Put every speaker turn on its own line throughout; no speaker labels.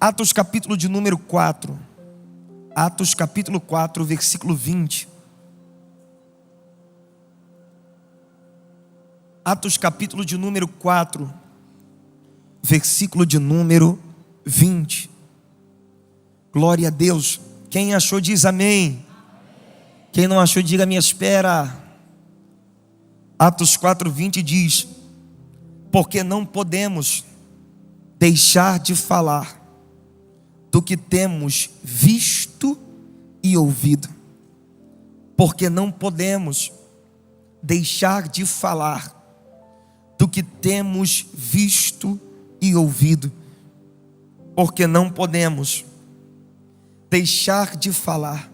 Atos capítulo de número 4. Atos capítulo 4, versículo 20. Atos capítulo de número 4, versículo de número 20. Glória a Deus. Quem achou diz amém. Quem não achou diga me espera. Atos 4, 20 diz: porque não podemos deixar de falar do que temos visto e ouvido. Porque não podemos deixar de falar do que temos visto e ouvido. Porque não podemos deixar de falar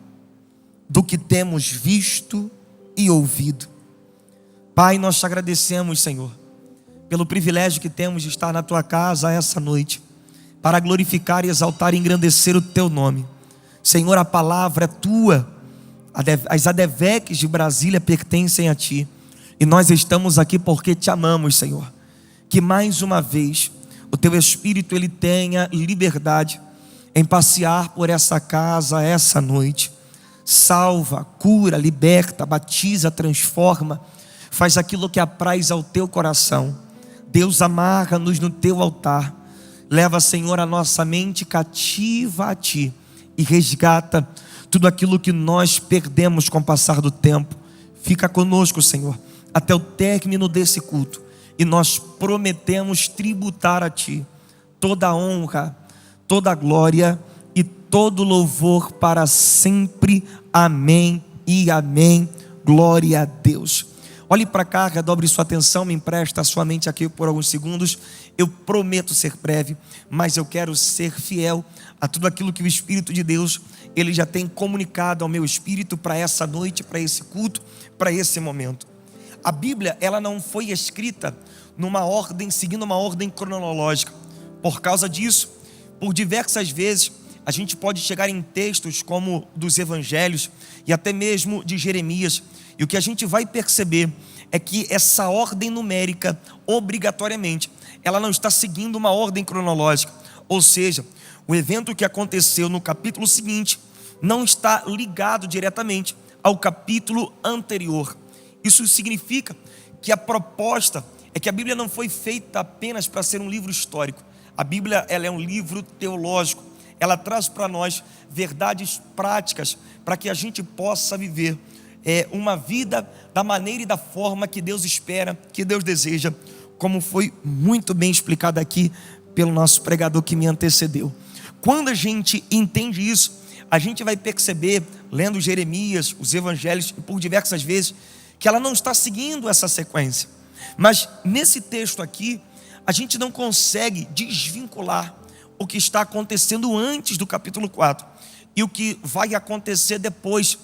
do que temos visto e ouvido. Pai, nós te agradecemos, Senhor, pelo privilégio que temos de estar na tua casa essa noite, para glorificar, exaltar e engrandecer o teu nome. Senhor, a palavra é tua, as ADVECs de Brasília pertencem a ti, e nós estamos aqui porque te amamos, Senhor. Que mais uma vez o teu Espírito ele tenha liberdade em passear por essa casa essa noite. Salva, cura, liberta, batiza, transforma, faz aquilo que apraz ao teu coração. Deus, amarra-nos no teu altar. Leva, Senhor, a nossa mente cativa a ti e resgata tudo aquilo que nós perdemos com o passar do tempo. Fica conosco, Senhor, até o término desse culto, e nós prometemos tributar a ti toda a honra, toda a glória e todo louvor para sempre. Amém e amém. Glória a Deus. Olhe para cá, redobre sua atenção, me empresta a sua mente aqui por alguns segundos. Eu prometo ser breve, mas eu quero ser fiel a tudo aquilo que o Espírito de Deus ele já tem comunicado ao meu espírito para essa noite, para esse culto, para esse momento. A Bíblia, ela não foi escrita numa ordem, seguindo uma ordem cronológica. Por causa disso, por diversas vezes, a gente pode chegar em textos como dos Evangelhos e até mesmo de Jeremias, e o que a gente vai perceber é que essa ordem numérica, obrigatoriamente, ela não está seguindo uma ordem cronológica. Ou seja, o evento que aconteceu no capítulo seguinte não está ligado diretamente ao capítulo anterior. Isso significa que a proposta é que a Bíblia não foi feita apenas para ser um livro histórico. A Bíblia ela é um livro teológico. Ela traz para nós verdades práticas para que a gente possa viver uma vida da maneira e da forma que Deus espera, que Deus deseja, como foi muito bem explicado aqui pelo nosso pregador que me antecedeu. Quando a gente entende isso, a gente vai perceber, lendo Jeremias, os Evangelhos, e por diversas vezes, que ela não está seguindo essa sequência. Mas nesse texto aqui, a gente não consegue desvincular o que está acontecendo antes do capítulo 4 e o que vai acontecer depois,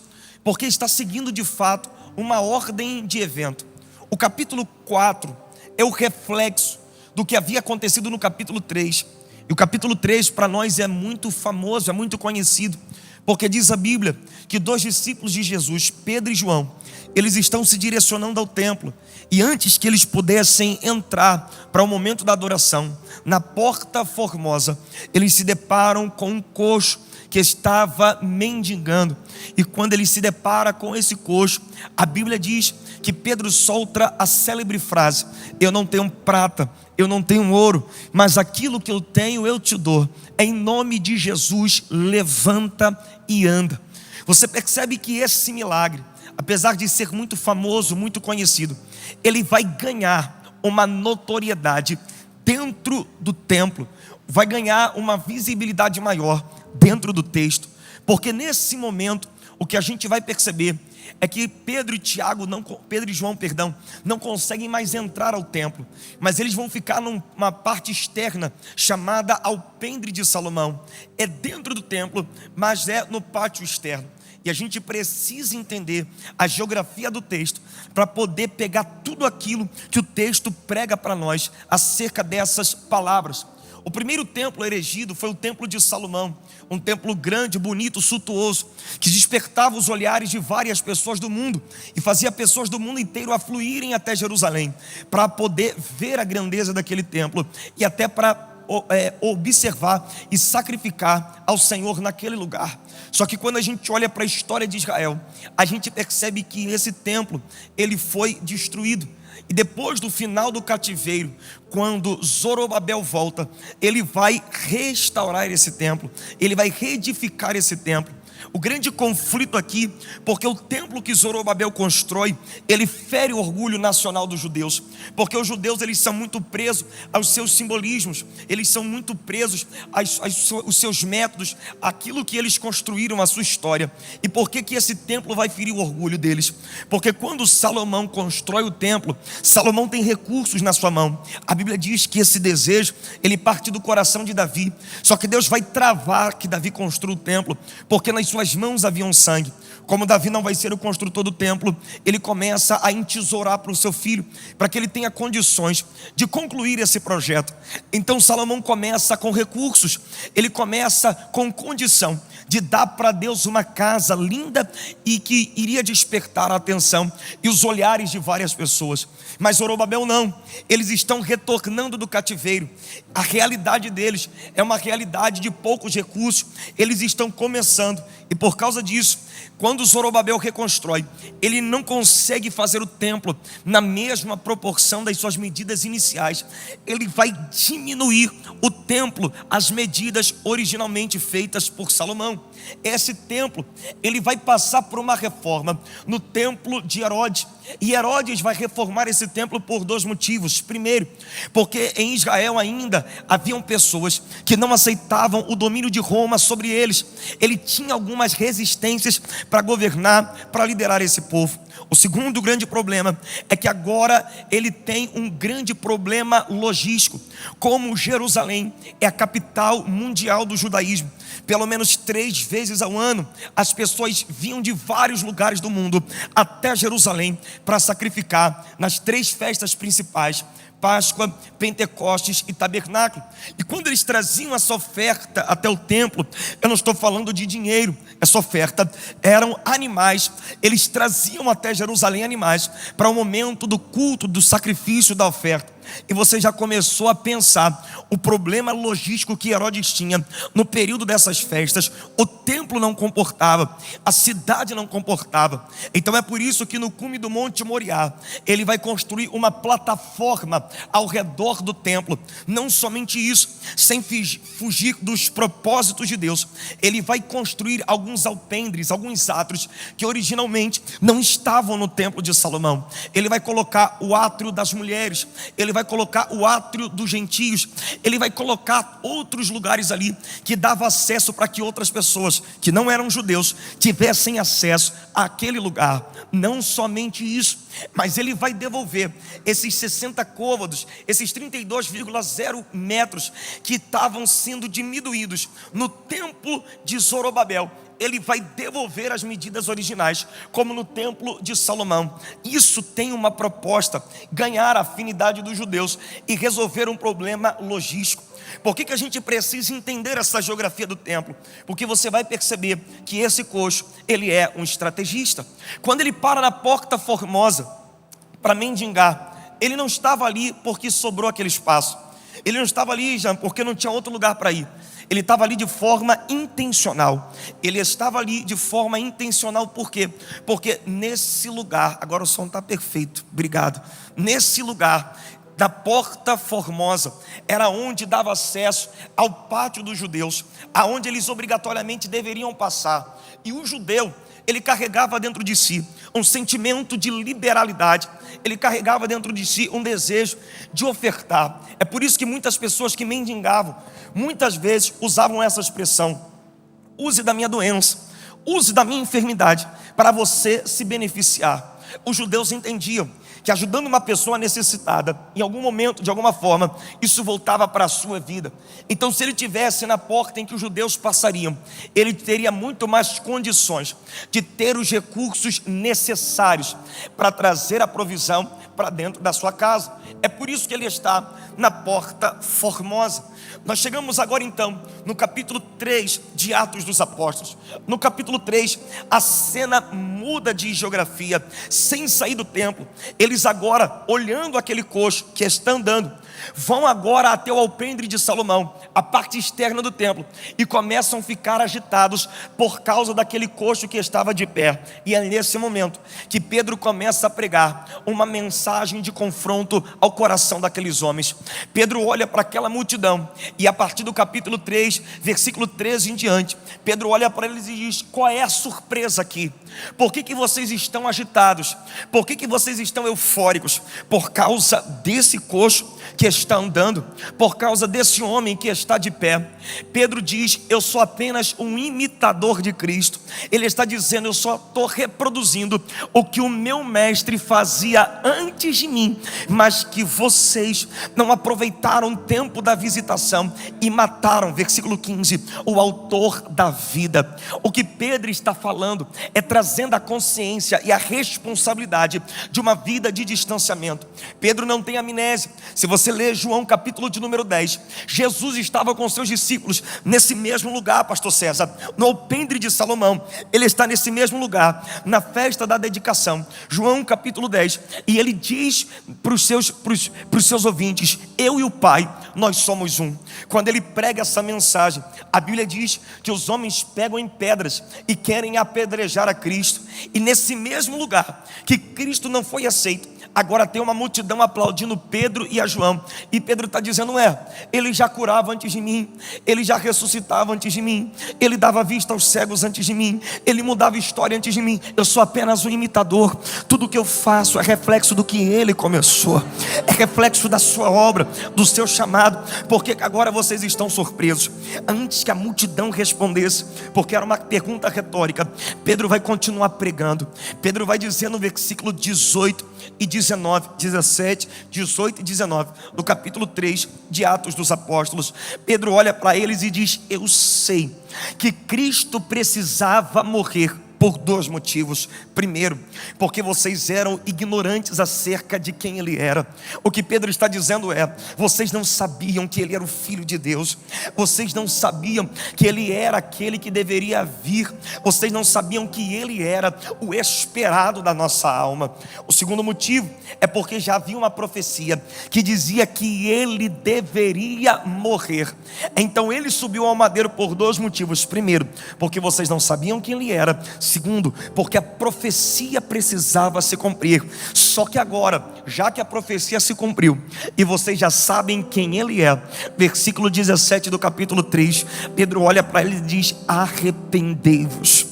porque está seguindo de fato uma ordem de evento. O capítulo 4 é o reflexo do que havia acontecido no capítulo 3. E o capítulo 3 para nós é muito famoso, é muito conhecido, porque diz a Bíblia que dois discípulos de Jesus, Pedro e João, eles estão se direcionando ao templo, e antes que eles pudessem entrar para o momento da adoração, na porta formosa, eles se deparam com um coxo que estava mendigando. E quando ele se depara com esse coxo, a Bíblia diz que Pedro solta a célebre frase: eu não tenho prata, eu não tenho ouro, mas aquilo que eu tenho eu te dou. Em nome de Jesus, levanta e anda. Você percebe que esse milagre, apesar de ser muito famoso, muito conhecido, ele vai ganhar uma notoriedade dentro do templo, vai ganhar uma visibilidade maior dentro do texto, porque nesse momento o que a gente vai perceber é que Pedro e João não conseguem mais entrar ao templo, mas eles vão ficar numa parte externa chamada Alpendre de Salomão. É dentro do templo, mas é no pátio externo. E a gente precisa entender a geografia do texto para poder pegar tudo aquilo que o texto prega para nós acerca dessas palavras. O primeiro templo erigido foi o templo de Salomão, um templo grande, bonito, suntuoso, que despertava os olhares de várias pessoas do mundo e fazia pessoas do mundo inteiro afluírem até Jerusalém para poder ver a grandeza daquele templo e até para observar e sacrificar ao Senhor naquele lugar. Só que quando a gente olha para a história de Israel, a gente percebe que esse templo, ele foi destruído. E depois do final do cativeiro, quando Zorobabel volta, ele vai restaurar esse templo, ele vai reedificar esse templo. O grande conflito aqui, porque o templo que Zorobabel constrói, ele fere o orgulho nacional dos judeus, porque os judeus, eles são muito presos aos seus simbolismos, eles são muito presos aos seus métodos, aquilo que eles construíram, a sua história. E por que esse templo vai ferir o orgulho deles? Porque quando Salomão constrói o templo, Salomão tem recursos na sua mão. A Bíblia diz que esse desejo, ele parte do coração de Davi, só que Deus vai travar que Davi construa o templo, porque nas suas mãos haviam sangue. Como Davi não vai ser o construtor do templo, ele começa a entesourar para o seu filho, para que ele tenha condições de concluir esse projeto. Então Salomão começa com recursos, ele começa com condição de dar para Deus uma casa linda e que iria despertar a atenção e os olhares de várias pessoas. Mas Zorobabel não, eles estão retornando do cativeiro. A realidade deles é uma realidade de poucos recursos, eles estão começando, e por causa disso, quando Zorobabel reconstrói, ele não consegue fazer o templo na mesma proporção das suas medidas iniciais. Ele vai diminuir o templo às medidas originalmente feitas por Salomão. Esse templo, ele vai passar por uma reforma no templo de Herodes. E Herodes vai reformar esse templo por dois motivos. Primeiro, porque em Israel ainda haviam pessoas que não aceitavam o domínio de Roma sobre eles. Ele tinha algumas resistências para governar, para liderar esse povo. O segundo grande problema é que agora ele tem um grande problema logístico. Como Jerusalém é a capital mundial do judaísmo, pelo menos 3 vezes ao ano as pessoas vinham de vários lugares do mundo até Jerusalém para sacrificar nas 3 festas principais: Páscoa, Pentecostes e Tabernáculo. E quando eles traziam essa oferta até o templo, eu não estou falando de dinheiro, essa oferta eram animais. Eles traziam até Jerusalém animais para o momento do culto, do sacrifício, da oferta. E você já começou a pensar o problema logístico que Herodes tinha no período dessas festas. O templo não comportava, a cidade não comportava. Então é por isso que no cume do Monte Moriá, ele vai construir uma plataforma ao redor do templo. Não somente isso, sem fugir dos propósitos de Deus, ele vai construir alguns alpendres, alguns átrios que originalmente não estavam no templo de Salomão. Ele vai colocar o átrio das mulheres, ele vai colocar o átrio dos gentios, ele vai colocar outros lugares ali que dava acesso para que outras pessoas que não eram judeus tivessem acesso àquele lugar. Não somente isso, mas ele vai devolver esses 60 côvados, esses 32,0 metros que estavam sendo diminuídos no templo de Zorobabel. Ele vai devolver as medidas originais, como no templo de Salomão. Isso tem uma proposta: ganhar a afinidade dos judeus e resolver um problema logístico. Por que a gente precisa entender essa geografia do templo? Porque você vai perceber que esse coxo, ele é um estrategista. Quando ele para na Porta Formosa para mendigar, ele não estava ali porque sobrou aquele espaço. Ele não estava ali já porque não tinha outro lugar para ir. Ele estava ali de forma intencional. Ele estava ali de forma intencional, por quê? Porque nesse lugar, agora o som está perfeito, obrigado. Nesse lugar da Porta Formosa era onde dava acesso ao pátio dos judeus, aonde eles obrigatoriamente deveriam passar. E o judeu, ele carregava dentro de si um sentimento de liberalidade, ele carregava dentro de si um desejo de ofertar. É por isso que muitas pessoas que mendigavam, muitas vezes usavam essa expressão: use da minha doença, use da minha enfermidade para você se beneficiar. Os judeus entendiam que ajudando uma pessoa necessitada, em algum momento, de alguma forma, isso voltava para a sua vida. Então, se ele tivesse na porta em que os judeus passariam, ele teria muito mais condições de ter os recursos necessários para trazer a provisão, para dentro da sua casa. É por isso que ele está na Porta Formosa. Nós chegamos agora então no capítulo 3 de Atos dos Apóstolos. No capítulo 3, a cena muda de geografia. Sem sair do templo, eles agora, olhando aquele coxo que está andando, vão agora até o alpendre de Salomão, a parte externa do templo, e começam a ficar agitados por causa daquele coxo que estava de pé. E é nesse momento que Pedro começa a pregar uma mensagem de confronto ao coração daqueles homens. Pedro olha para aquela multidão, e a partir do capítulo 3, versículo 13 em diante, Pedro olha para eles e diz: qual é a surpresa aqui? Por que vocês estão agitados? Por que vocês estão eufóricos? Por causa desse coxo que está andando, por causa desse homem que está de pé. Pedro diz: eu sou apenas um imitador de Cristo. Ele está dizendo: eu só estou reproduzindo o que o meu mestre fazia antes de mim, mas que vocês não aproveitaram o tempo da visitação e mataram, versículo 15, o autor da vida. O que Pedro está falando é trazendo a consciência e a responsabilidade de uma vida de distanciamento. Pedro não tem amnésia. Se você ler João capítulo de número 10, Jesus estava com seus discípulos nesse mesmo lugar, pastor César, no alpendre de Salomão. Ele está nesse mesmo lugar, na festa da dedicação. João capítulo 10, e ele diz para os seus ouvintes: eu e o Pai, nós somos um. Quando ele prega essa mensagem, a Bíblia diz que os homens pegam em pedras e querem apedrejar a Cristo. E nesse mesmo lugar que Cristo não foi aceito, agora tem uma multidão aplaudindo Pedro e a João. E Pedro está dizendo: ele já curava antes de mim, ele já ressuscitava antes de mim, ele dava vista aos cegos antes de mim, ele mudava história antes de mim. Eu sou apenas um imitador. Tudo que eu faço é reflexo do que ele começou, é reflexo da sua obra, do seu chamado. Porque agora vocês estão surpresos? Antes que a multidão respondesse, porque era uma pergunta retórica, Pedro vai continuar pregando. Pedro vai dizer no versículo 18 e 19, 17, 18 e 19 do capítulo 3 de Atos dos Apóstolos, Pedro olha para eles e diz: eu sei que Cristo precisava morrer por dois motivos. Primeiro, porque vocês eram ignorantes acerca de quem ele era. O que Pedro está dizendo é: vocês não sabiam que ele era o Filho de Deus, vocês não sabiam que ele era aquele que deveria vir, vocês não sabiam que ele era o esperado da nossa alma. O segundo motivo é porque já havia uma profecia que dizia que ele deveria morrer. Então ele subiu ao madeiro por dois motivos. Primeiro, porque vocês não sabiam quem ele era. Segundo, porque a profecia precisava se cumprir. Só que agora, já que a profecia se cumpriu e vocês já sabem quem ele é, versículo 17 do capítulo 3, Pedro olha para ele e diz: arrependei-vos,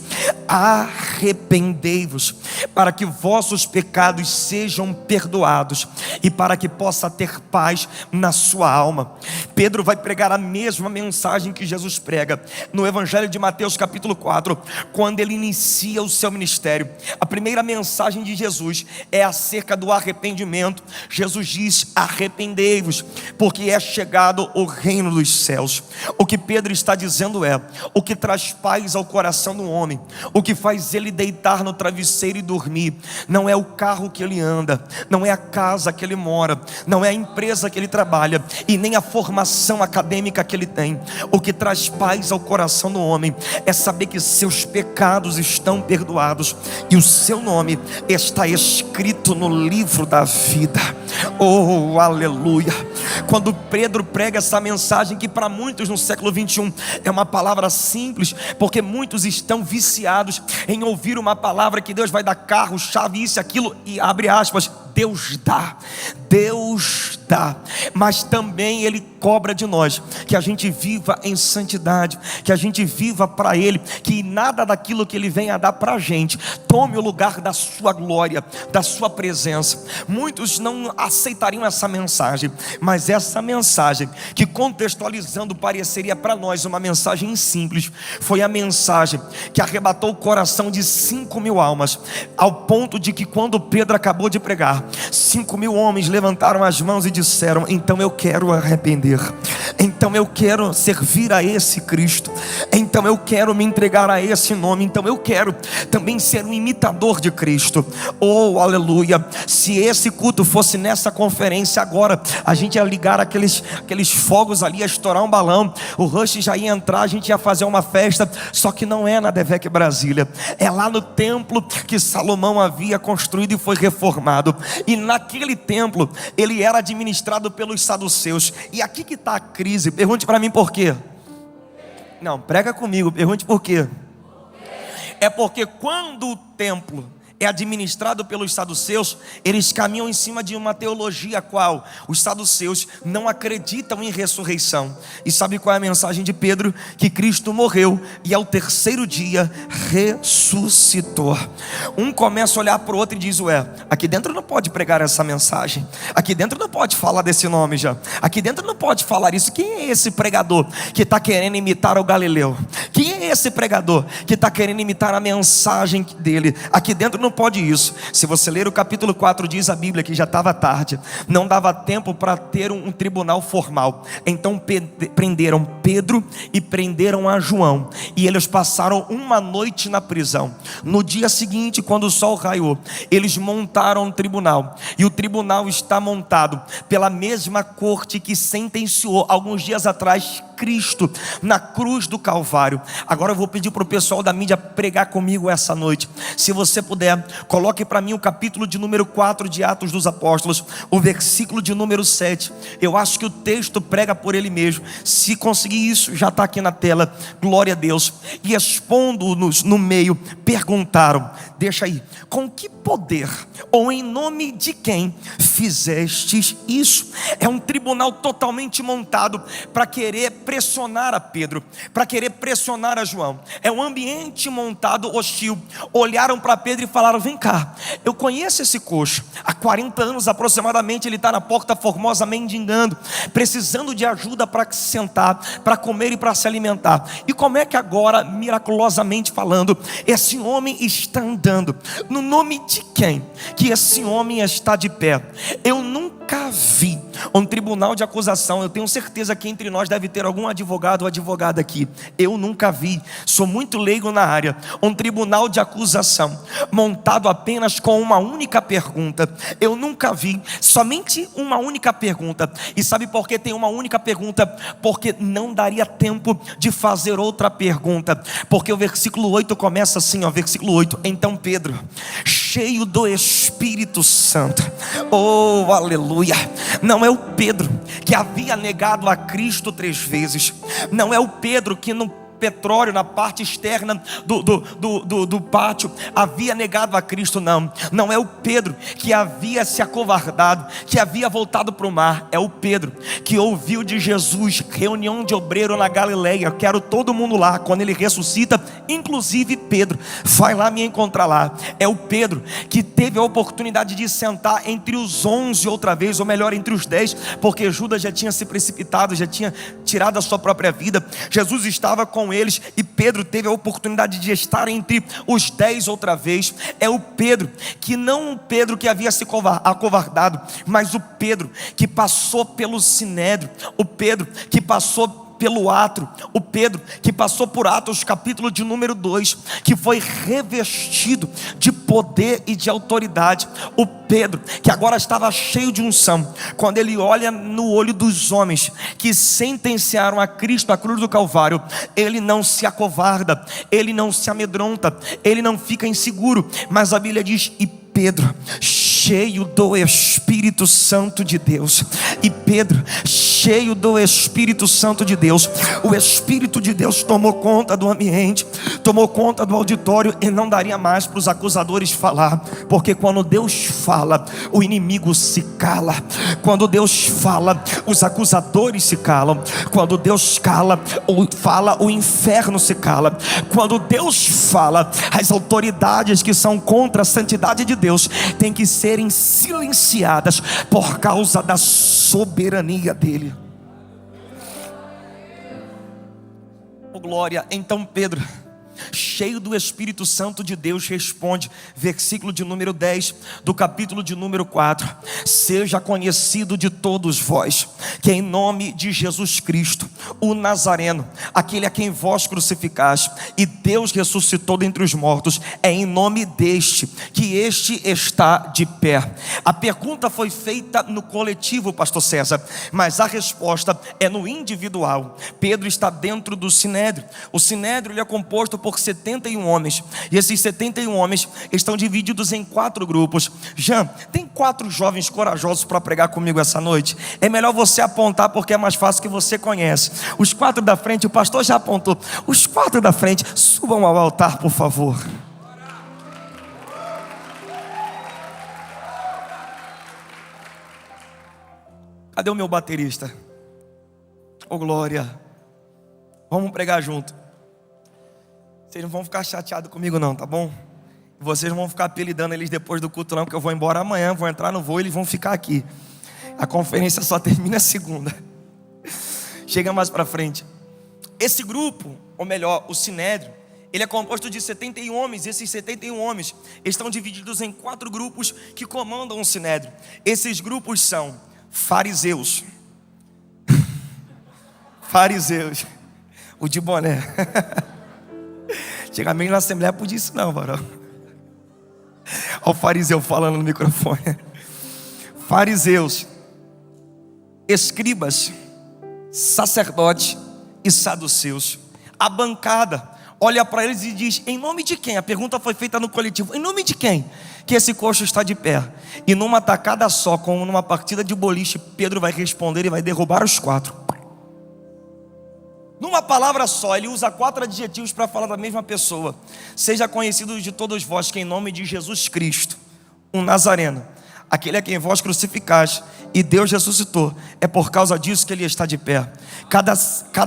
arrependei-vos, para que vossos pecados sejam perdoados e para que possa ter paz na sua alma. Pedro vai pregar a mesma mensagem que Jesus prega no Evangelho de Mateus capítulo 4, quando ele inicia o seu ministério. A primeira mensagem de Jesus é acerca do arrependimento. Jesus diz: arrependei-vos, porque é chegado o reino dos céus. O que Pedro está dizendo é: o que traz paz ao coração do homem, o que faz ele deitar no travesseiro e dormir, não é o carro que ele anda, não é a casa que ele mora, não é a empresa que ele trabalha e nem a formação acadêmica que ele tem. O que traz paz ao coração do homem é saber que seus pecados estão perdoados e o seu nome está escrito no livro da vida. Oh, aleluia! Quando Pedro prega essa mensagem, que para muitos no século 21 é uma palavra simples, porque muitos estão viciados em ouvir uma palavra que Deus vai dar carro, chave, isso e aquilo, e abre aspas, Deus dá, mas também Ele cobra de nós que a gente viva em santidade, que a gente viva para Ele, que nada daquilo que Ele vem a dar para a gente tome o lugar da sua glória, da sua presença. Muitos não aceitariam essa mensagem, mas essa mensagem, que contextualizando pareceria para nós uma mensagem simples, foi a mensagem que arrebatou o coração de 5.000 almas, ao ponto de que quando Pedro acabou de pregar, 5.000 homens levantaram as mãos e disseram: então eu quero arrepender, então eu quero servir a esse Cristo, então eu quero me entregar a esse nome, então eu quero também ser um imitador de Cristo. Oh, aleluia! Se esse culto fosse nessa conferência agora, a gente ia ligar aqueles fogos ali, ia estourar um balão, o Rush já ia entrar, a gente ia fazer uma festa. Só que não é na Devec Brasília, é lá no templo que Salomão havia construído e foi reformado. E naquele templo ele era administrado pelos saduceus. E aqui que está a crise. Pergunte para mim por quê. Não, prega comigo, pergunte por quê. É porque quando o templo é administrado pelos saduceus, eles caminham em cima de uma teologia qual os saduceus não acreditam em ressurreição. E sabe qual é a mensagem de Pedro? Que Cristo morreu e ao terceiro dia ressuscitou. Um começa a olhar para o outro e diz: ué, aqui dentro não pode pregar essa mensagem, aqui dentro não pode falar desse nome já, aqui dentro não pode falar isso. Quem é esse pregador que está querendo imitar o Galileu? Quem é esse pregador que está querendo imitar a mensagem dele? Aqui dentro não pode isso. Se você ler o capítulo 4, diz a Bíblia que já estava tarde, não dava tempo para ter um tribunal formal. Então prenderam Pedro e prenderam a João, e eles passaram uma noite na prisão. No dia seguinte, quando o sol raiou, eles montaram um tribunal, e o tribunal está montado pela mesma corte que sentenciou alguns dias atrás Cristo na cruz do Calvário. Agora eu vou pedir para o pessoal da mídia pregar comigo essa noite. Se você puder, coloque para mim o capítulo de número 4 de Atos dos Apóstolos, o versículo de número 7. Eu acho que o texto prega por ele mesmo. Se conseguir isso, já está aqui na tela. Glória a Deus. E expondo-nos no meio, perguntaram, deixa aí, com que poder ou em nome de quem fizestes isso? É um tribunal totalmente montado para querer pressionar a Pedro, para querer pressionar a João. É um ambiente montado hostil. Olharam para Pedro e falaram: vem cá, eu conheço esse coxo, há 40 anos aproximadamente ele está na Porta Formosa mendigando, precisando de ajuda para se sentar, para comer e para se alimentar. E como é que agora, miraculosamente falando, esse homem está andando? No nome de quem que esse homem está de pé? Eu nunca vi um tribunal de acusação. Eu tenho certeza que entre nós deve ter algum advogado ou advogada aqui. Eu nunca vi, sou muito leigo na área, um tribunal de acusação montado apenas com uma única pergunta. Eu nunca vi, somente uma única pergunta. E sabe por que tem uma única pergunta? Porque não daria tempo de fazer outra pergunta. Porque o versículo 8 começa assim, ó, versículo 8: então Pedro, cheio do Espírito Santo, oh aleluia, não é o Pedro que havia negado a Cristo 3 vezes, não é o Pedro que no petróleo, na parte externa do pátio, havia negado a Cristo. Não é o Pedro que havia se acovardado, que havia voltado para o mar. É o Pedro que ouviu de Jesus, reunião de obreiro na Galileia, quero todo mundo lá, quando ele ressuscita, inclusive Pedro, vai lá me encontrar lá. É o Pedro que teve a oportunidade de sentar entre os 11 outra vez, ou melhor, entre os 10, porque Judas já tinha se precipitado, já tinha tirado a sua própria vida. Jesus estava com eles e Pedro teve a oportunidade de estar entre os 10 outra vez. É o Pedro que não o Pedro que havia se acovardado, mas o Pedro que passou pelo sinédrio, o Pedro que passou pelo átrio, o Pedro que passou por Atos capítulo de número 2, que foi revestido de poder e de autoridade. O Pedro que agora estava cheio de unção. Quando ele olha no olho dos homens que sentenciaram a Cristo na cruz do Calvário, ele não se acovarda, ele não se amedronta, ele não fica inseguro. Mas a Bíblia diz: e Pedro, cheio do Espírito Santo de Deus. E Pedro, cheio do Espírito Santo de Deus. O Espírito de Deus tomou conta do ambiente, tomou conta do auditório, e não daria mais para os acusadores falar, porque quando Deus fala, o inimigo se cala. Quando Deus fala, os acusadores se calam. Quando Deus fala, o inferno se cala. Quando Deus fala, as autoridades que são contra a santidade de Deus têm que serem silenciadas por causa da soberania dele. Oh glória. Então Pedro, cheio do Espírito Santo de Deus, responde, versículo de número 10 do capítulo de número 4: seja conhecido de todos vós que em nome de Jesus Cristo, o Nazareno, aquele a quem vós crucificaste e Deus ressuscitou dentre os mortos, é em nome deste que este está de pé. A pergunta foi feita no coletivo, pastor César, mas a resposta é no individual. Pedro está dentro do sinédrio. O sinédrio ele é composto por 71 homens, e esses 71 homens estão divididos em 4 grupos. Jean, tem 4 jovens corajosos para pregar comigo essa noite? É melhor você apontar, porque é mais fácil, que você conhece. Os 4 da frente, o pastor já apontou. Os 4 da frente, subam ao altar, por favor. Cadê o meu baterista? Ô glória. Vamos pregar junto. Vocês não vão ficar chateados comigo não, tá bom? Vocês não vão ficar apelidando eles depois do culto não, porque eu vou embora amanhã, vou entrar no voo e eles vão ficar aqui. A conferência só termina segunda. Chega mais para frente. Esse grupo, ou melhor, o sinédrio, ele é composto de 71 homens. Esses 71 homens estão divididos em 4 grupos que comandam o sinédrio. Esses grupos são fariseus. Fariseus. O de boné. Antigamente na Assembleia podia isso não, varão. Olha o fariseu falando no microfone. Fariseus, escribas, sacerdotes e saduceus. A bancada olha para eles e diz: em nome de quem? A pergunta foi feita no coletivo: em nome de quem que esse coxo está de pé? E numa tacada só, como numa partida de boliche, Pedro vai responder e vai derrubar os 4. Numa palavra só, ele usa 4 adjetivos para falar da mesma pessoa. Seja conhecido de todos vós que em nome de Jesus Cristo, um Nazareno, aquele a quem vós crucificaste e Deus ressuscitou, é por causa disso que ele está de pé. Cada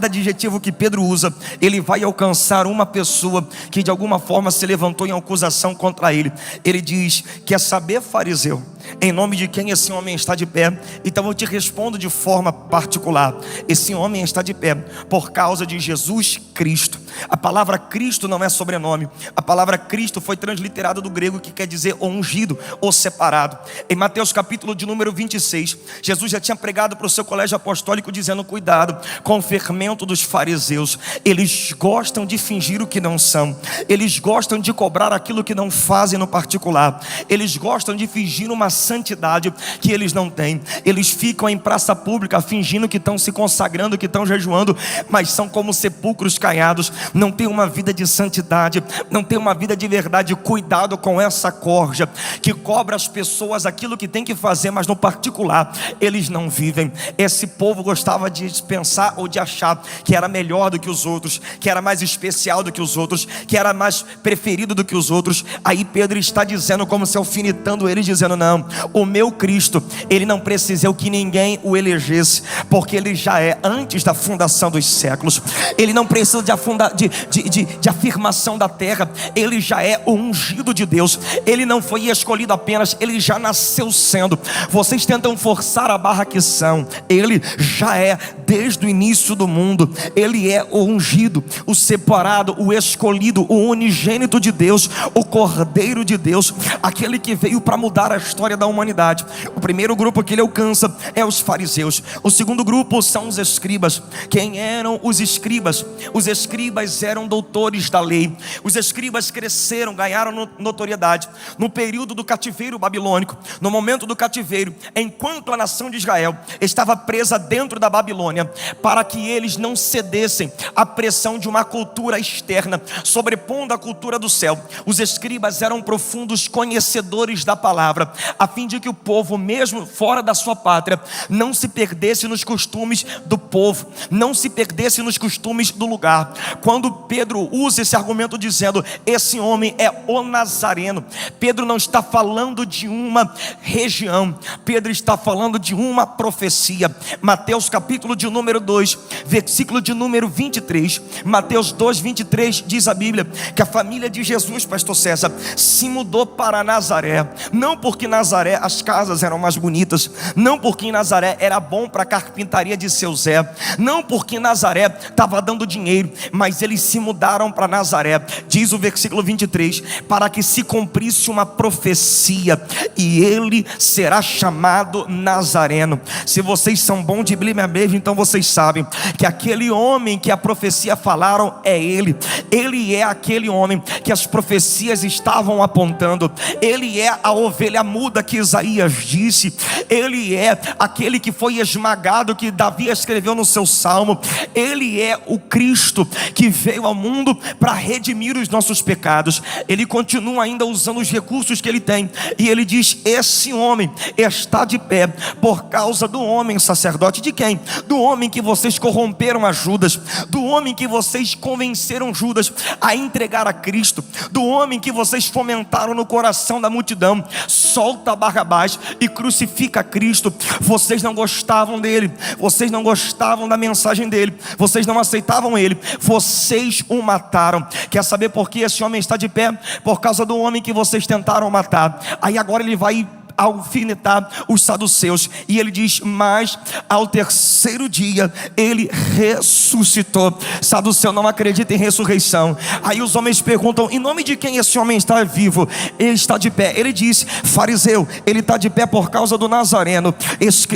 adjetivo que Pedro usa, ele vai alcançar uma pessoa que de alguma forma se levantou em acusação contra ele. Ele diz: quer saber, fariseu, em nome de quem esse homem está de pé? Então eu te respondo de forma particular: esse homem está de pé por causa de Jesus Cristo. A palavra Cristo não é sobrenome. A palavra Cristo foi transliterada do grego, que quer dizer ungido ou separado. Em Mateus capítulo de número 26, Jesus já tinha pregado para o seu colégio apostólico dizendo: cuidado com o fermento dos fariseus. Eles gostam de fingir o que não são. Eles gostam de cobrar aquilo que não fazem no particular. Eles gostam de fingir uma santidade que eles não têm. Eles ficam em praça pública fingindo que estão se consagrando, que estão jejuando, mas são como sepulcros caiados. Não tem uma vida de santidade, não tem uma vida de verdade. Cuidado com essa corja que cobra as pessoas aquilo que tem que fazer, mas no particular eles não vivem. Esse povo gostava de pensar ou de achar que era melhor do que os outros, que era mais especial do que os outros, que era mais preferido do que os outros. Aí Pedro está dizendo, como se alfinetando eles, dizendo: não, o meu Cristo, ele não precisou que ninguém o elegesse, porque ele já é antes da fundação dos séculos. Ele não precisa de afirmação da terra. Ele já é o ungido de Deus. Ele não foi escolhido apenas, ele já nasceu sendo. Vocês tentam forçar a barra que são. Ele já é desde o início do mundo. Ele é o ungido, o separado, o escolhido, o unigênito de Deus, o Cordeiro de Deus, aquele que veio para mudar a história da humanidade. O primeiro grupo que ele alcança é os fariseus. O segundo grupo são os escribas. Quem eram os escribas? Os escribas eram doutores da lei. Os escribas cresceram, ganharam notoriedade no período do cativeiro babilônico. No momento do cativeiro, enquanto a nação de Israel estava presa dentro da Babilônia, para que eles não cedessem à pressão de uma cultura externa, sobrepondo a cultura do céu, os escribas eram profundos conhecedores da palavra, a fim de que o povo, mesmo fora da sua pátria, não se perdesse nos costumes do povo, não se perdesse nos costumes do lugar. Quando Pedro usa esse argumento dizendo: esse homem é o Nazareno, Pedro não está falando de uma região, Pedro está falando de uma profecia. Mateus capítulo de número 2, versículo de número 23, Mateus 2, 23, diz a Bíblia que a família de Jesus, pastor César, se mudou para Nazaré, não porque Nazaré Nazaré as casas eram mais bonitas, não porque em Nazaré era bom para a carpintaria de seu Zé, não porque Nazaré estava dando dinheiro, mas eles se mudaram para Nazaré, diz o versículo 23, para que se cumprisse uma profecia, e ele será chamado Nazareno. Se vocês são bons de Bíblia mesmo, então vocês sabem que aquele homem que a profecia falaram é ele. Ele é aquele homem que as profecias estavam apontando. Ele é a ovelha muda que Isaías disse. Ele é aquele que foi esmagado, que Davi escreveu no seu salmo. Ele é o Cristo que veio ao mundo para redimir os nossos pecados. Ele continua ainda usando os recursos que ele tem, e ele diz: esse homem está de pé por causa do homem sacerdote. De quem? Do homem que vocês corromperam a Judas, do homem que vocês convenceram Judas a entregar a Cristo, do homem que vocês fomentaram no coração da multidão: solta Barrabás e crucifica Cristo. Vocês não gostavam dele, vocês não gostavam da mensagem dele, vocês não aceitavam ele, vocês o mataram. Quer saber por que esse homem está de pé? Por causa do homem que vocês tentaram matar. Aí agora ele vai alfinetar os saduceus, e ele diz: mas ao terceiro dia ele ressuscitou. Saduceu não acredita em ressurreição. Aí os homens perguntam: em nome de quem esse homem está vivo? Ele está de pé. Ele diz: fariseu, ele está de pé por causa do Nazareno,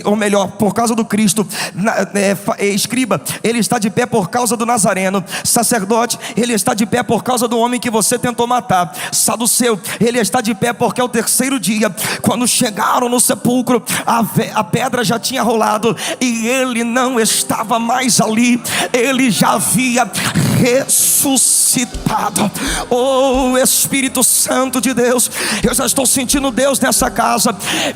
ou melhor, por causa do Cristo. Escriba, ele está de pé por causa do Nazareno. Sacerdote, ele está de pé por causa do homem que você tentou matar. Saduceu, ele está de pé porque é o terceiro dia. Quando chegaram no sepulcro, a pedra já tinha rolado e ele não estava mais ali. Ele já havia ressuscitado. Oh, Espírito Santo de Deus, eu já estou sentindo Deus nessa casa.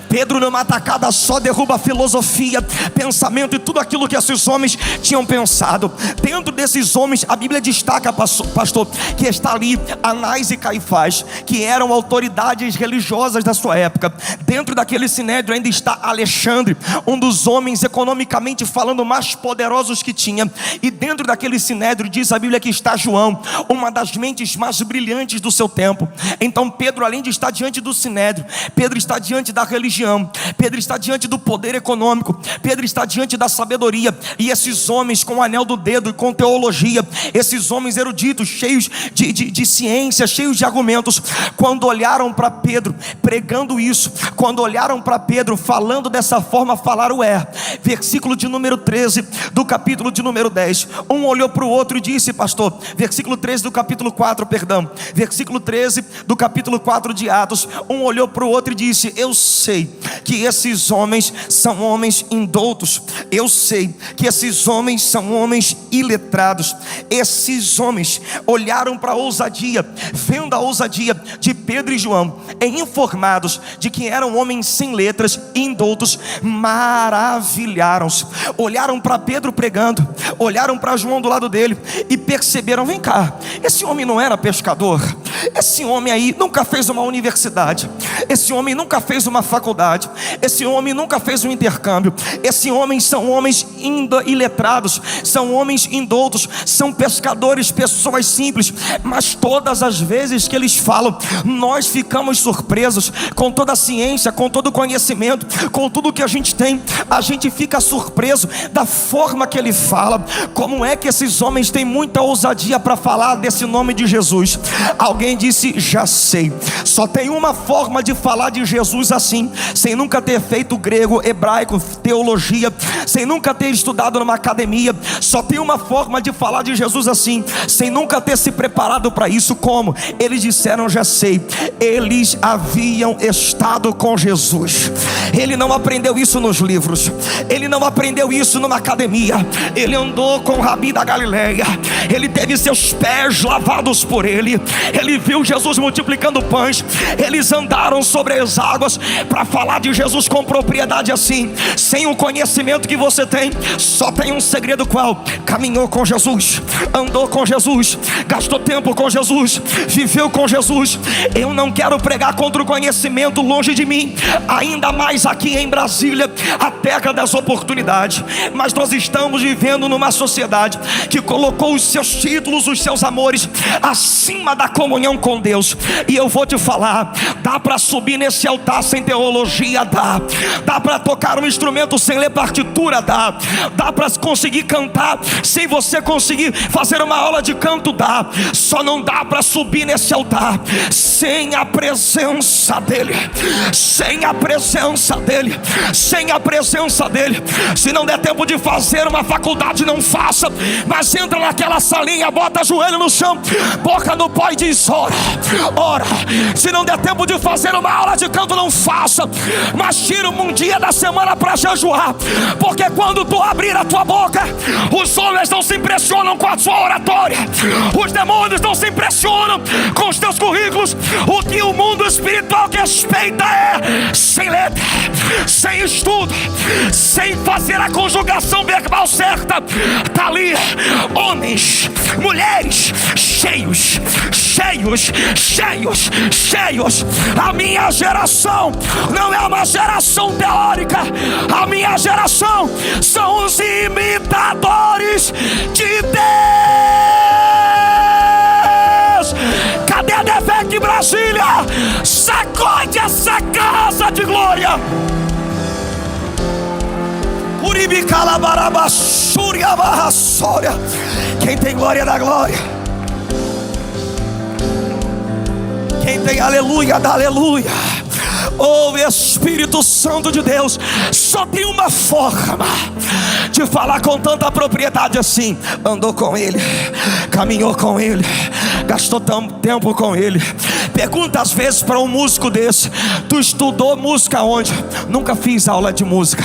Pedro, numa tacada só, derruba a filosofia, pensamento e tudo aquilo que esses homens tinham pensado. Dentro desses homens, a Bíblia destaca, pastor, que está ali Anás e Caifás, que eram autoridades religiosas da sua época. Dentro daquele sinédrio ainda está Alexandre, um dos homens economicamente falando mais poderosos que tinha. E dentro daquele sinédrio diz a Bíblia que está João, uma das mentes mais brilhantes do seu tempo. Então Pedro, além de estar diante do sinédrio, Pedro está diante da religião, Pedro está diante do poder econômico, Pedro está diante da sabedoria. E esses homens com o anel do dedo e com teologia, esses homens eruditos, cheios de ciência, cheios de argumentos, quando olharam para Pedro pregando isso, quando olharam para Pedro falando dessa forma, falaram: versículo de número 13 do capítulo de número 10. Um olhou para o outro e disse, pastor, versículo 13 do capítulo 4, versículo 13 do capítulo 4 de Atos. Um olhou para o outro e disse: eu sei que esses homens são homens indoutos, eu sei que esses homens são homens iletrados. Esses homens olharam para a ousadia, vendo a ousadia de Pedro e João, informados de que eram homens sem letras, indoutos, maravilharam-se. Olharam para Pedro pregando, olharam para João do lado dele e perceberam: vem cá, esse homem não era pescador, esse homem aí nunca fez uma universidade, esse homem nunca fez uma faculdade, esse homem nunca fez um intercâmbio, esses homens são homens iletrados, são homens indoutos, são pescadores, pessoas simples. Mas todas as vezes que eles falam, nós ficamos surpresos. Com toda a ciência, com todo o conhecimento, com tudo que a gente tem, a gente fica surpreso da forma que ele fala. Como é que esses homens têm muita ousadia para falar desse nome de Jesus? Alguém disse: já sei, só tem uma forma de falar de Jesus assim, sem nunca ter feito grego, hebraico, teologia, sem nunca ter estudado numa academia. Só tem uma forma de falar de Jesus assim, sem nunca ter se preparado para isso. Como? Eles disseram: já sei, eles haviam estado com Jesus. Ele não aprendeu isso nos livros, ele não aprendeu isso numa academia, ele andou com o Rabi da Galileia, ele teve seus pés lavados por ele, ele viu Jesus multiplicando pães, eles andaram sobre as águas. Para falar de Jesus com propriedade assim, sem o conhecimento que você tem, só tem um segredo: qual? Caminhou com Jesus, andou com Jesus, gastou tempo com Jesus, viveu com Jesus. Eu não quero pregar contra o conhecimento, longe de mim, ainda mais aqui em Brasília, a terra das oportunidades. Mas nós estamos vivendo numa sociedade que colocou os seus títulos, os seus amores acima da comunhão com Deus. E eu vou te falar, dá para subir nesse altar sem teologia, dá para tocar um instrumento sem ler partitura, dá para conseguir cantar sem você conseguir fazer uma aula de canto, só não dá para subir nesse altar sem a presença dele, sem a presença dele, sem a presença dele. Se não der tempo de fazer uma faculdade, não faça, mas entra naquela salinha, bota joelho no chão, boca no pó e diz: ora, ora. Se não der tempo de fazer uma aula de canto, não faça, mas tira um dia da semana para jejuar, porque quando tu abrir a tua boca, os homens não se impressionam com a sua oratória, os demônios não se impressionam com os teus currículos. O que o mundo espiritual respeita é sem letra, sem estudo, sem fazer a conjugação verbal certa. Está ali homens, mulheres cheios, cheios, cheios, cheios. A minha geração não é uma geração teórica, a minha geração são os imitadores de Deus. Cadê a Defec Brasília? Sacode essa casa de glória. Quem tem glória da glória, quem tem aleluia da aleluia. Oh, Espírito Santo de Deus, só tem uma forma de falar com tanta propriedade assim: andou com ele, caminhou com ele, gastou tanto tempo com ele. Pergunta às vezes para um músico desse: tu estudou música onde? Nunca fiz aula de música.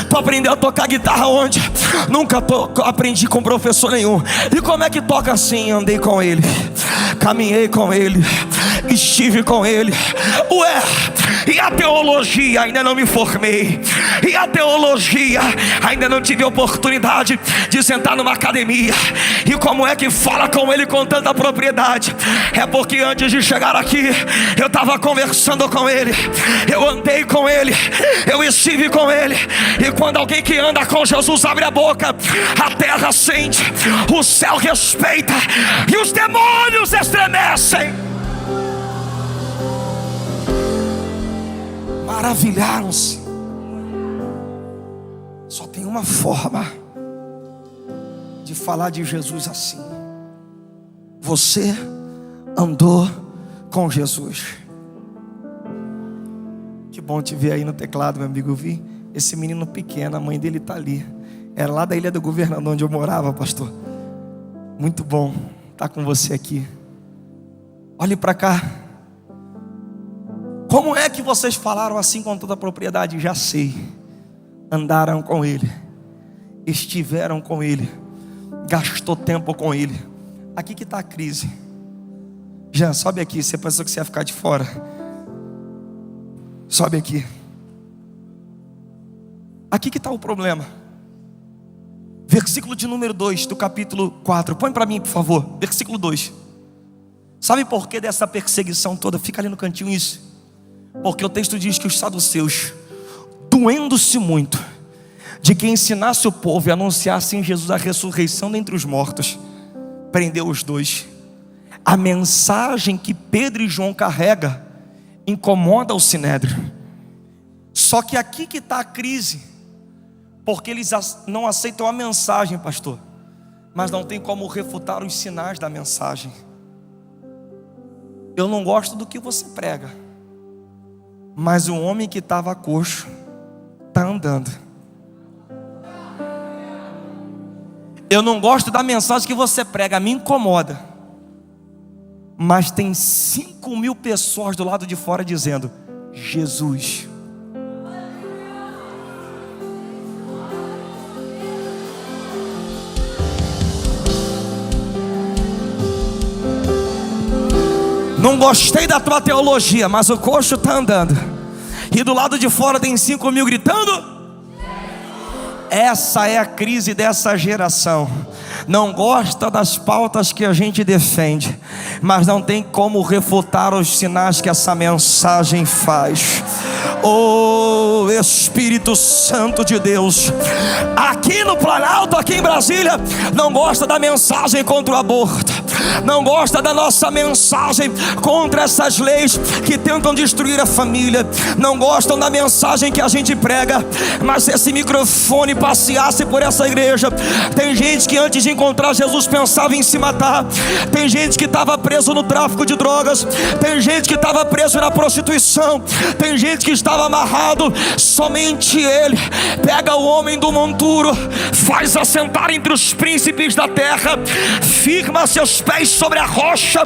Tu aprendeu a tocar guitarra onde? Nunca aprendi com professor nenhum. E como é que toca assim? Andei com ele, caminhei com ele, estive com ele. Ué, e a teologia? Ainda não me formei. E a teologia? Ainda não tive oportunidade de sentar numa academia. E como é que fala com ele com tanta propriedade? É porque antes de chegar aqui, eu estava conversando com ele, eu andei com ele, eu estive com ele. E quando alguém que anda com Jesus abre a boca, a terra sente, o céu respeita e os demônios estremecem. Maravilharam-se. Só tem uma forma de falar de Jesus assim: você andou com Jesus. Que bom te ver aí no teclado, meu amigo. Eu vi esse menino pequeno, a mãe dele está ali. Era lá da Ilha do Governador, onde eu morava, pastor. Muito bom estar com você aqui. Olhe para cá. Como é que vocês falaram assim com toda a propriedade? Já sei. Andaram com ele, estiveram com ele, gastou tempo com ele. Aqui que está a crise. Jean, sobe aqui. Você pensou que você ia ficar de fora? Sobe aqui. Aqui que está o problema. Versículo de número 2 do capítulo 4. Põe para mim, por favor. Versículo 2. Sabe por que dessa perseguição toda? Fica ali no cantinho isso. Porque o texto diz que os saduceus, doendo-se muito de que ensinasse o povo e anunciasse em Jesus a ressurreição dentre os mortos, prendeu os dois. A mensagem que Pedro e João carregam incomoda o sinédrio. Só que aqui que está a crise, porque eles não aceitam a mensagem, pastor, mas não tem como refutar os sinais da mensagem. Eu não gosto do que você prega, mas o homem que estava coxo está andando. Eu não gosto da mensagem que você prega, me incomoda, mas tem 5.000 pessoas do lado de fora dizendo: Jesus. Não gostei da tua teologia, mas o coxo está andando. E do lado de fora tem 5.000 gritando. Essa é a crise dessa geração. Não gosta das pautas que a gente defende, mas não tem como refutar os sinais que essa mensagem faz. Oh, Espírito Santo de Deus, aqui no Planalto, aqui em Brasília, não gosta da mensagem contra o aborto, não gosta da nossa mensagem contra essas leis que tentam destruir a família, não gostam da mensagem que a gente prega. Mas se esse microfone passeasse por essa igreja, tem gente que antes de encontrar Jesus pensava em se matar, tem gente que estava preso no tráfico de drogas, tem gente que estava preso na prostituição, tem gente que estava amarrado. Somente Ele pega o homem do monturo, faz assentar entre os príncipes da terra, firma seus pés sobre a rocha,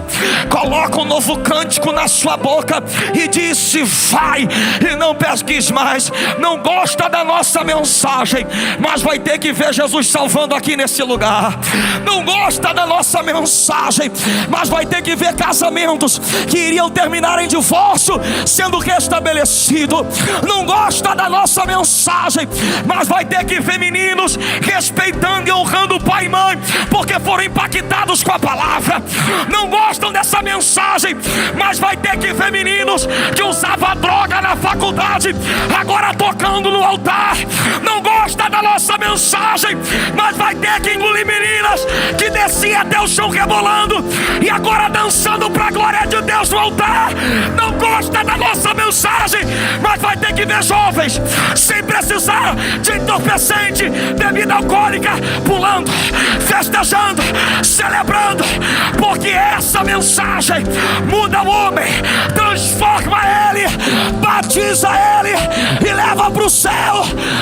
coloca um novo cântico na sua boca e disse: vai e não pesquis mais. Não gosta da nossa mensagem, mas vai ter que ver Jesus salvando aqui nesse lugar. Não gosta da nossa mensagem, mas vai ter que ver casamentos que iriam terminar em divórcio sendo restabelecido. Não gosta da nossa mensagem, mas vai ter que ver meninos respeitando e honrando o pai e mãe, porque foram impactados com a palavra. Não gostam dessa mensagem, mas vai ter que ver meninos que usavam droga na faculdade agora tocando no altar. Não gosta da nossa mensagem, mas vai ter que engolir meninas que desciam até o chão rebolando e agora dançando para a glória de Deus no altar. Não gosta da nossa mensagem, mas vai ter que ver jovens sem precisar de entorpecente, bebida alcoólica, pulando, festejando, celebrando, porque essa mensagem muda o homem, transforma ele, batiza ele e leva para o céu.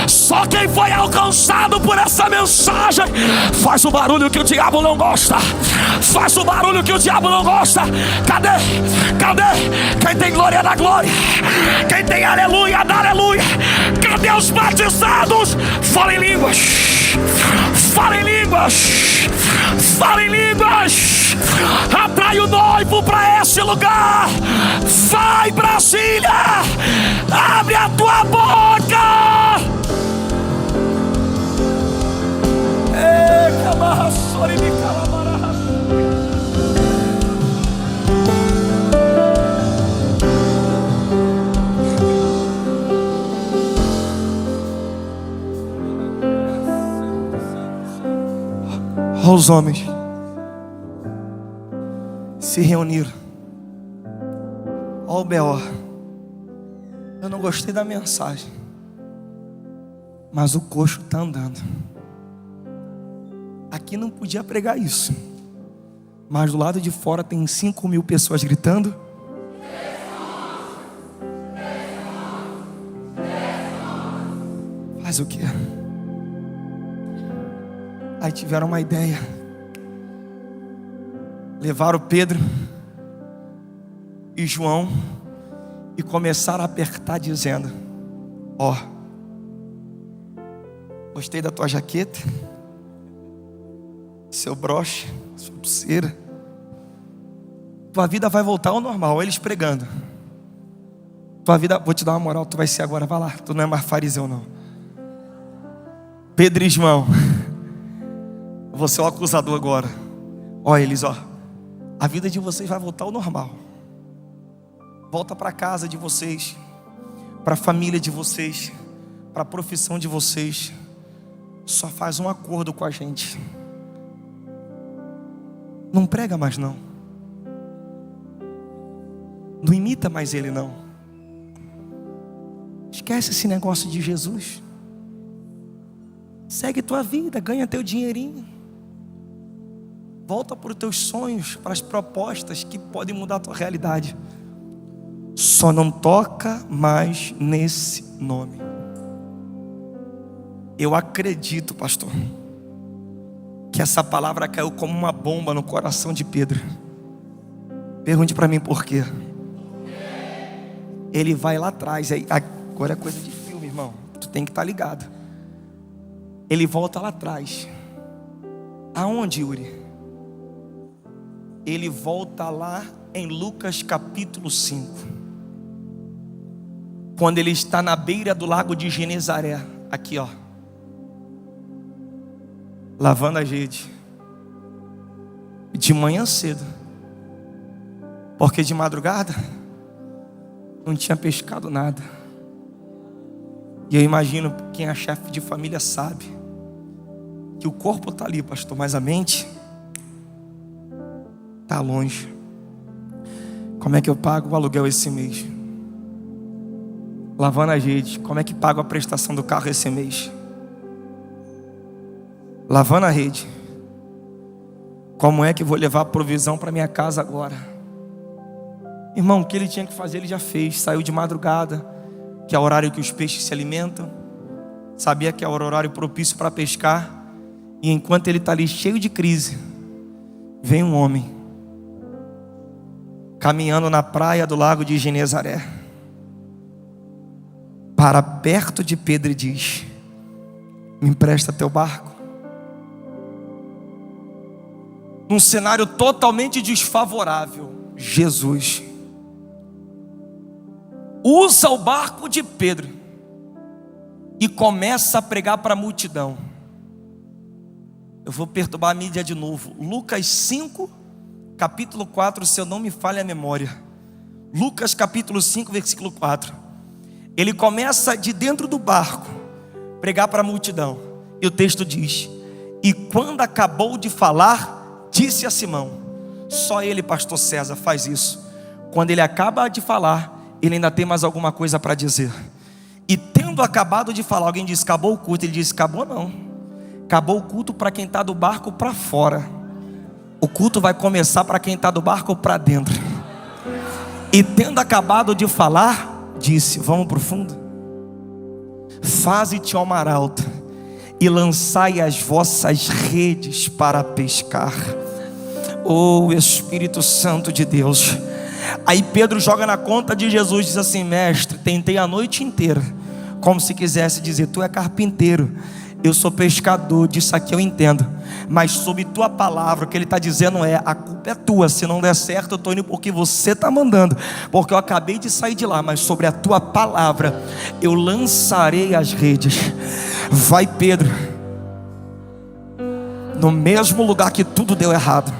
Só quem foi alcançado por essa mensagem faz o barulho que o diabo não gosta. Faz o barulho que o diabo não gosta. Cadê? Cadê? Quem tem glória da glória? Quem tem aleluia da aleluia? Cadê os batizados? Fala em línguas. Fala em línguas. Fala em línguas. Atrai o noivo para esse lugar. Vai, Brasília, abre a tua boca. Os homens se reuniram. Ó o B.O. Eu não gostei da mensagem, mas o coxo está andando. Aqui não podia pregar isso, mas do lado de fora tem 5.000 pessoas gritando. Faz o quê? Aí tiveram uma ideia. Levaram Pedro e João e começaram a apertar dizendo: ó, gostei da tua jaqueta, seu broche, sua pulseira. Tua vida vai voltar ao normal. Eles pregando. Tua vida, vou te dar uma moral, tu vai ser agora, vai lá. Tu não é mais fariseu não. Pedro e João, você é o acusador agora. Ó eles, ó, a vida de vocês vai voltar ao normal. Volta para casa de vocês, para a família de vocês, para a profissão de vocês. Só faz um acordo com a gente. Não prega mais não. Não imita mais ele não. Esquece esse negócio de Jesus. Segue tua vida, ganha teu dinheirinho. Volta para os teus sonhos, para as propostas que podem mudar a tua realidade. Só não toca mais nesse nome. Eu acredito, pastor, que essa palavra caiu como uma bomba no coração de Pedro. Pergunte para mim por quê. Ele vai lá atrás. Agora é coisa de filme, irmão. Tu tem que estar ligado. Ele volta lá atrás. Aonde, Yuri? Ele volta lá em Lucas capítulo 5. Quando ele está na beira do lago de Genezaré. Aqui, ó, lavando a rede. De manhã cedo. Porque de madrugada não tinha pescado nada. E eu imagino, quem é chefe de família sabe, que o corpo está ali, pastor, mas a mente Está longe. Como é que eu pago o aluguel esse mês? Lavando as redes. Como é que pago a prestação do carro esse mês? Lavando a rede. Como é que vou levar a provisão para minha casa agora? Irmão, o que ele tinha que fazer ele já fez. Saiu de madrugada, que é o horário que os peixes se alimentam. Sabia que é o horário propício para pescar. E enquanto ele está ali cheio de crise, vem um homem caminhando na praia do lago de Genezaré, para perto de Pedro e diz: me empresta teu barco. Num cenário totalmente desfavorável, Jesus usa o barco de Pedro e começa a pregar para a multidão. Eu vou perturbar a mídia de novo. Lucas 5, capítulo 4, se eu não me falha a memória. Lucas capítulo 5, versículo 4. Ele começa de dentro do barco pregar para a multidão. E o texto diz: e quando acabou de falar, disse a Simão. Só ele, pastor César, faz isso. Quando ele acaba de falar, ele ainda tem mais alguma coisa para dizer. E tendo acabado de falar, alguém diz: acabou o culto. Ele diz: acabou não. Acabou o culto para quem está do barco para fora. O culto vai começar para quem está do barco para dentro. E tendo acabado de falar, disse: vamos para o fundo. Faze-te ao mar alto e lançai as vossas redes para pescar. Oh Espírito Santo de Deus. Aí Pedro joga na conta de Jesus, diz assim: mestre, tentei a noite inteira. Como se quisesse dizer: tu é carpinteiro, eu sou pescador, disso aqui eu entendo. Mas sob tua palavra, o que ele está dizendo é: a culpa é tua, se não der certo eu estou indo porque você está mandando, porque eu acabei de sair de lá. Mas sobre a tua palavra eu lançarei as redes. Vai Pedro, no mesmo lugar que tudo deu errado.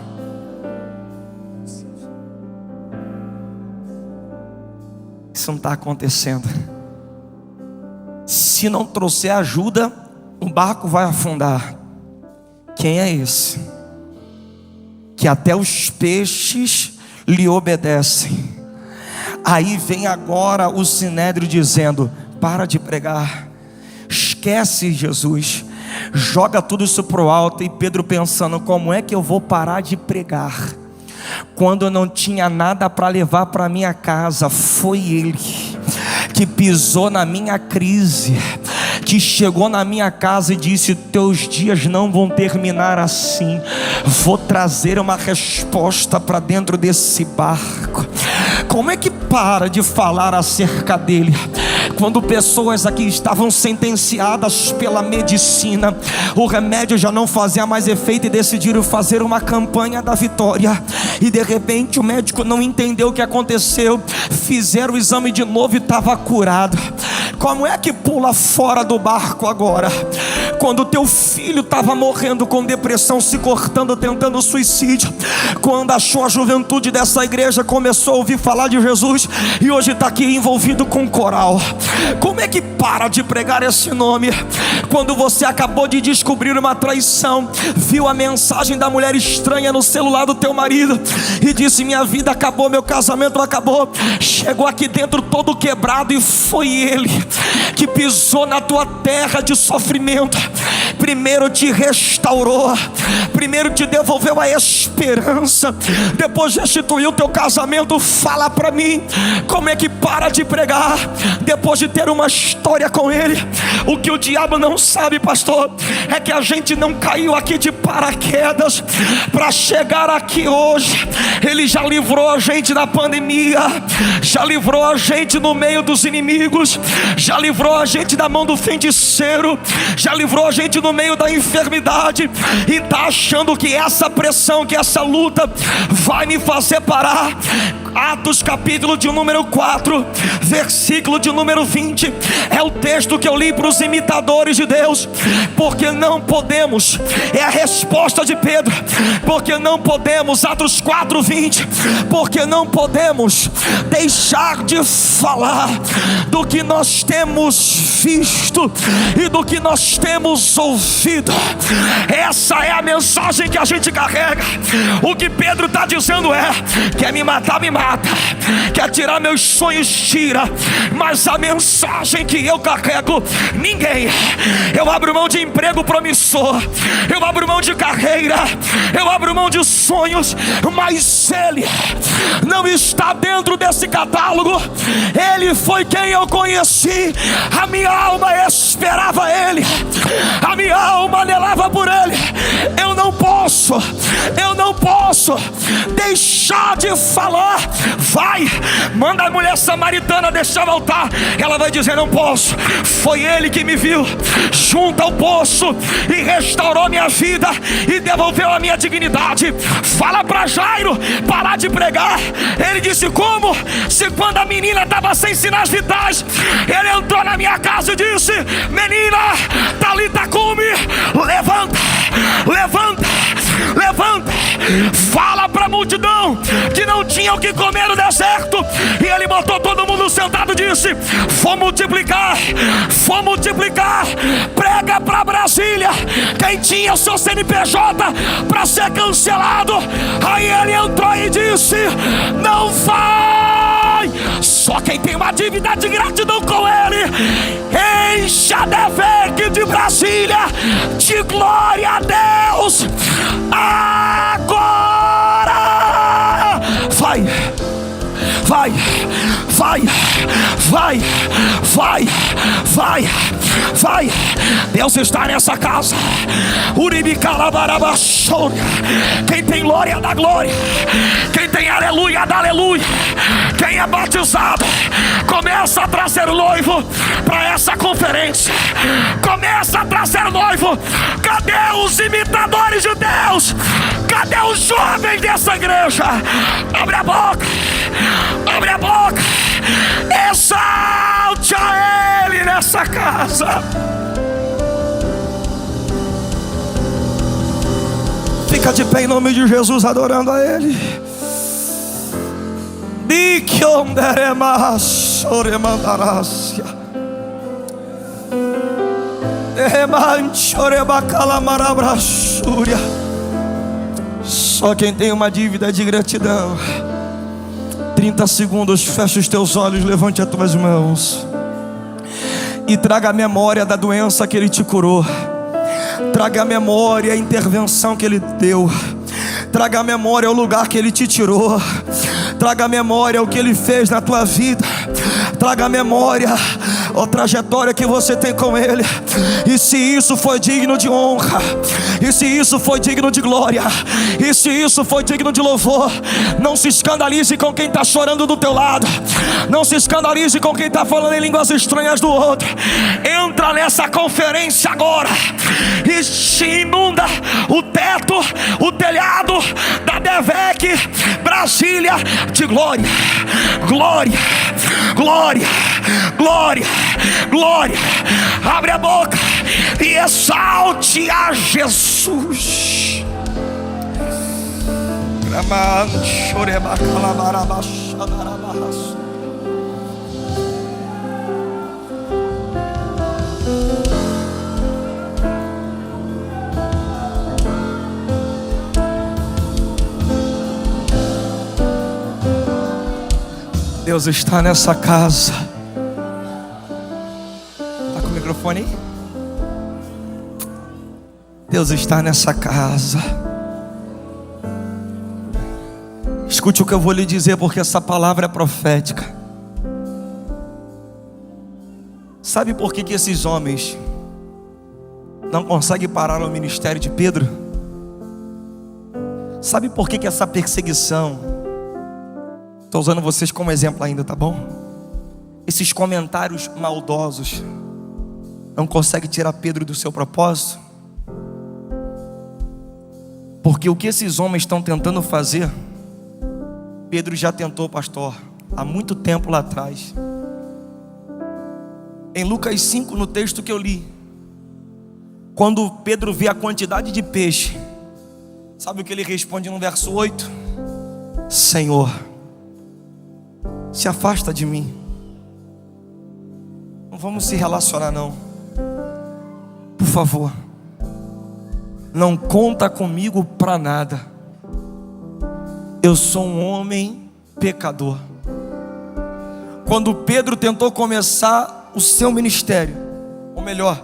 Isso não está acontecendo. Se não trouxer ajuda, o barco vai afundar. Quem é esse que até os peixes lhe obedecem? Aí vem agora o sinédrio dizendo: para de pregar, esquece Jesus, joga tudo isso para o alto. E Pedro pensando: como é que eu vou parar de pregar quando eu não tinha nada para levar para minha casa? Foi ele que pisou na minha crise, que chegou na minha casa e disse: teus dias não vão terminar assim. Vou trazer uma resposta para dentro desse barco. Como é que para de falar acerca dele quando pessoas aqui estavam sentenciadas pela medicina, o remédio já não fazia mais efeito e decidiram fazer uma campanha da vitória? E de repente o médico não entendeu o que aconteceu, fizeram o exame de novo e estava curado. Como é que pula fora do barco agora? Quando teu filho estava morrendo com depressão, se cortando, tentando suicídio, quando achou a juventude dessa igreja, começou a ouvir falar de Jesus e hoje está aqui envolvido com coral. Como é que para de pregar esse nome quando você acabou de descobrir uma traição, viu a mensagem da mulher estranha no celular do teu marido e disse: minha vida acabou, meu casamento acabou? Chegou aqui dentro todo quebrado e foi ele que pisou na tua terra de sofrimento. Primeiro te restaurou, primeiro te devolveu a esperança, depois restituiu o teu casamento. Fala para mim, como é que para de pregar depois de ter uma história com ele? O que o diabo não sabe, pastor, é que a gente não caiu aqui de paraquedas para chegar aqui hoje. Ele já livrou a gente da pandemia, já livrou a gente no meio dos inimigos, já livrou a gente da mão do feiticeiro, já livrou a gente no meio da enfermidade. E está achando que essa pressão, que essa luta vai me fazer parar? Atos capítulo de número 4, versículo de número 20, é o texto que eu li para os imitadores de Deus. Porque não podemos, é a resposta de Pedro, porque não podemos, Atos 4, 20, porque não podemos deixar de falar do que nós temos visto e do que nós temos ouvido. Essa é a mensagem mensagem que a gente carrega. O que Pedro está dizendo é: quer me matar, me mata, quer tirar meus sonhos, tira, mas a mensagem que eu carrego, ninguém. Eu abro mão de emprego promissor, eu abro mão de carreira, eu abro mão de sonhos, mas Ele não está dentro desse catálogo. Ele foi quem eu conheci. A minha alma esperava Ele, a minha alma anelava por Ele. Eu não posso deixar de falar. Vai, manda a mulher samaritana deixar voltar. Ela vai dizer: não posso. Foi Ele que me viu junto ao poço e restaurou minha vida e devolveu a minha dignidade. Fala para Jairo parar de pregar. Ele disse: como? Se quando a menina estava sem sinais vitais, ele entrou na minha casa e disse: menina, talita cumi, levanta, levanta, levanta. Fala para a multidão que não tinha o que comer no deserto. E ele botou todo mundo sentado e disse: vou multiplicar, vou multiplicar. Prega para Brasília quem tinha o seu CNPJ para ser cancelado. Aí ele entrou e disse: não vai. Só quem tem uma dívida de gratidão com ele, enche a DEVEC de Brasília de glória a Deus. Agora vai, vai, vai, vai, vai, vai, vai. Deus está nessa casa. Quem tem glória dá glória, quem tem aleluia dá aleluia. Quem é batizado começa a trazer o noivo para essa conferência. Começa a trazer o noivo. Cadê os imitadores de Deus? Cadê os jovens dessa igreja? Abre a boca, abre a boca, exalte a Ele nessa casa. Fica de pé em nome de Jesus, adorando a Ele. Só quem tem uma dívida de gratidão. 30 segundos, fecha os teus olhos, levante as tuas mãos e traga a memória da doença que Ele te curou. Traga a memória a intervenção que Ele deu. Traga a memória o lugar que Ele te tirou. Traga a memória o que Ele fez na tua vida. Traga a memória a trajetória que você tem com Ele. E se isso foi digno de honra, e se isso foi digno de glória, e se isso foi digno de louvor, não se escandalize com quem está chorando do teu lado. Não se escandalize com quem está falando em línguas estranhas do outro. Entra nessa conferência agora e inunda o teto, o telhado da DEVEC Brasília de glória, glória, glória, glória, glória. Abre a boca e exalte a Jesus. Deus está nessa casa. Está com o microfone aí? Deus está nessa casa. Escute o que eu vou lhe dizer, porque essa palavra é profética. Sabe por que esses homens não conseguem parar o ministério de Pedro? Sabe por que essa perseguição? Estou usando vocês como exemplo ainda, tá bom? Esses comentários maldosos não conseguem tirar Pedro do seu propósito. Porque o que esses homens estão tentando fazer, Pedro já tentou, pastor, há muito tempo lá atrás. Em Lucas 5, no texto que eu li, quando Pedro vê a quantidade de peixe, sabe o que ele responde no verso 8? Senhor, se afasta de mim. Não vamos se relacionar não. Por favor, não conta comigo para nada. Eu sou um homem pecador. Quando Pedro tentou começar o seu ministério, ou melhor,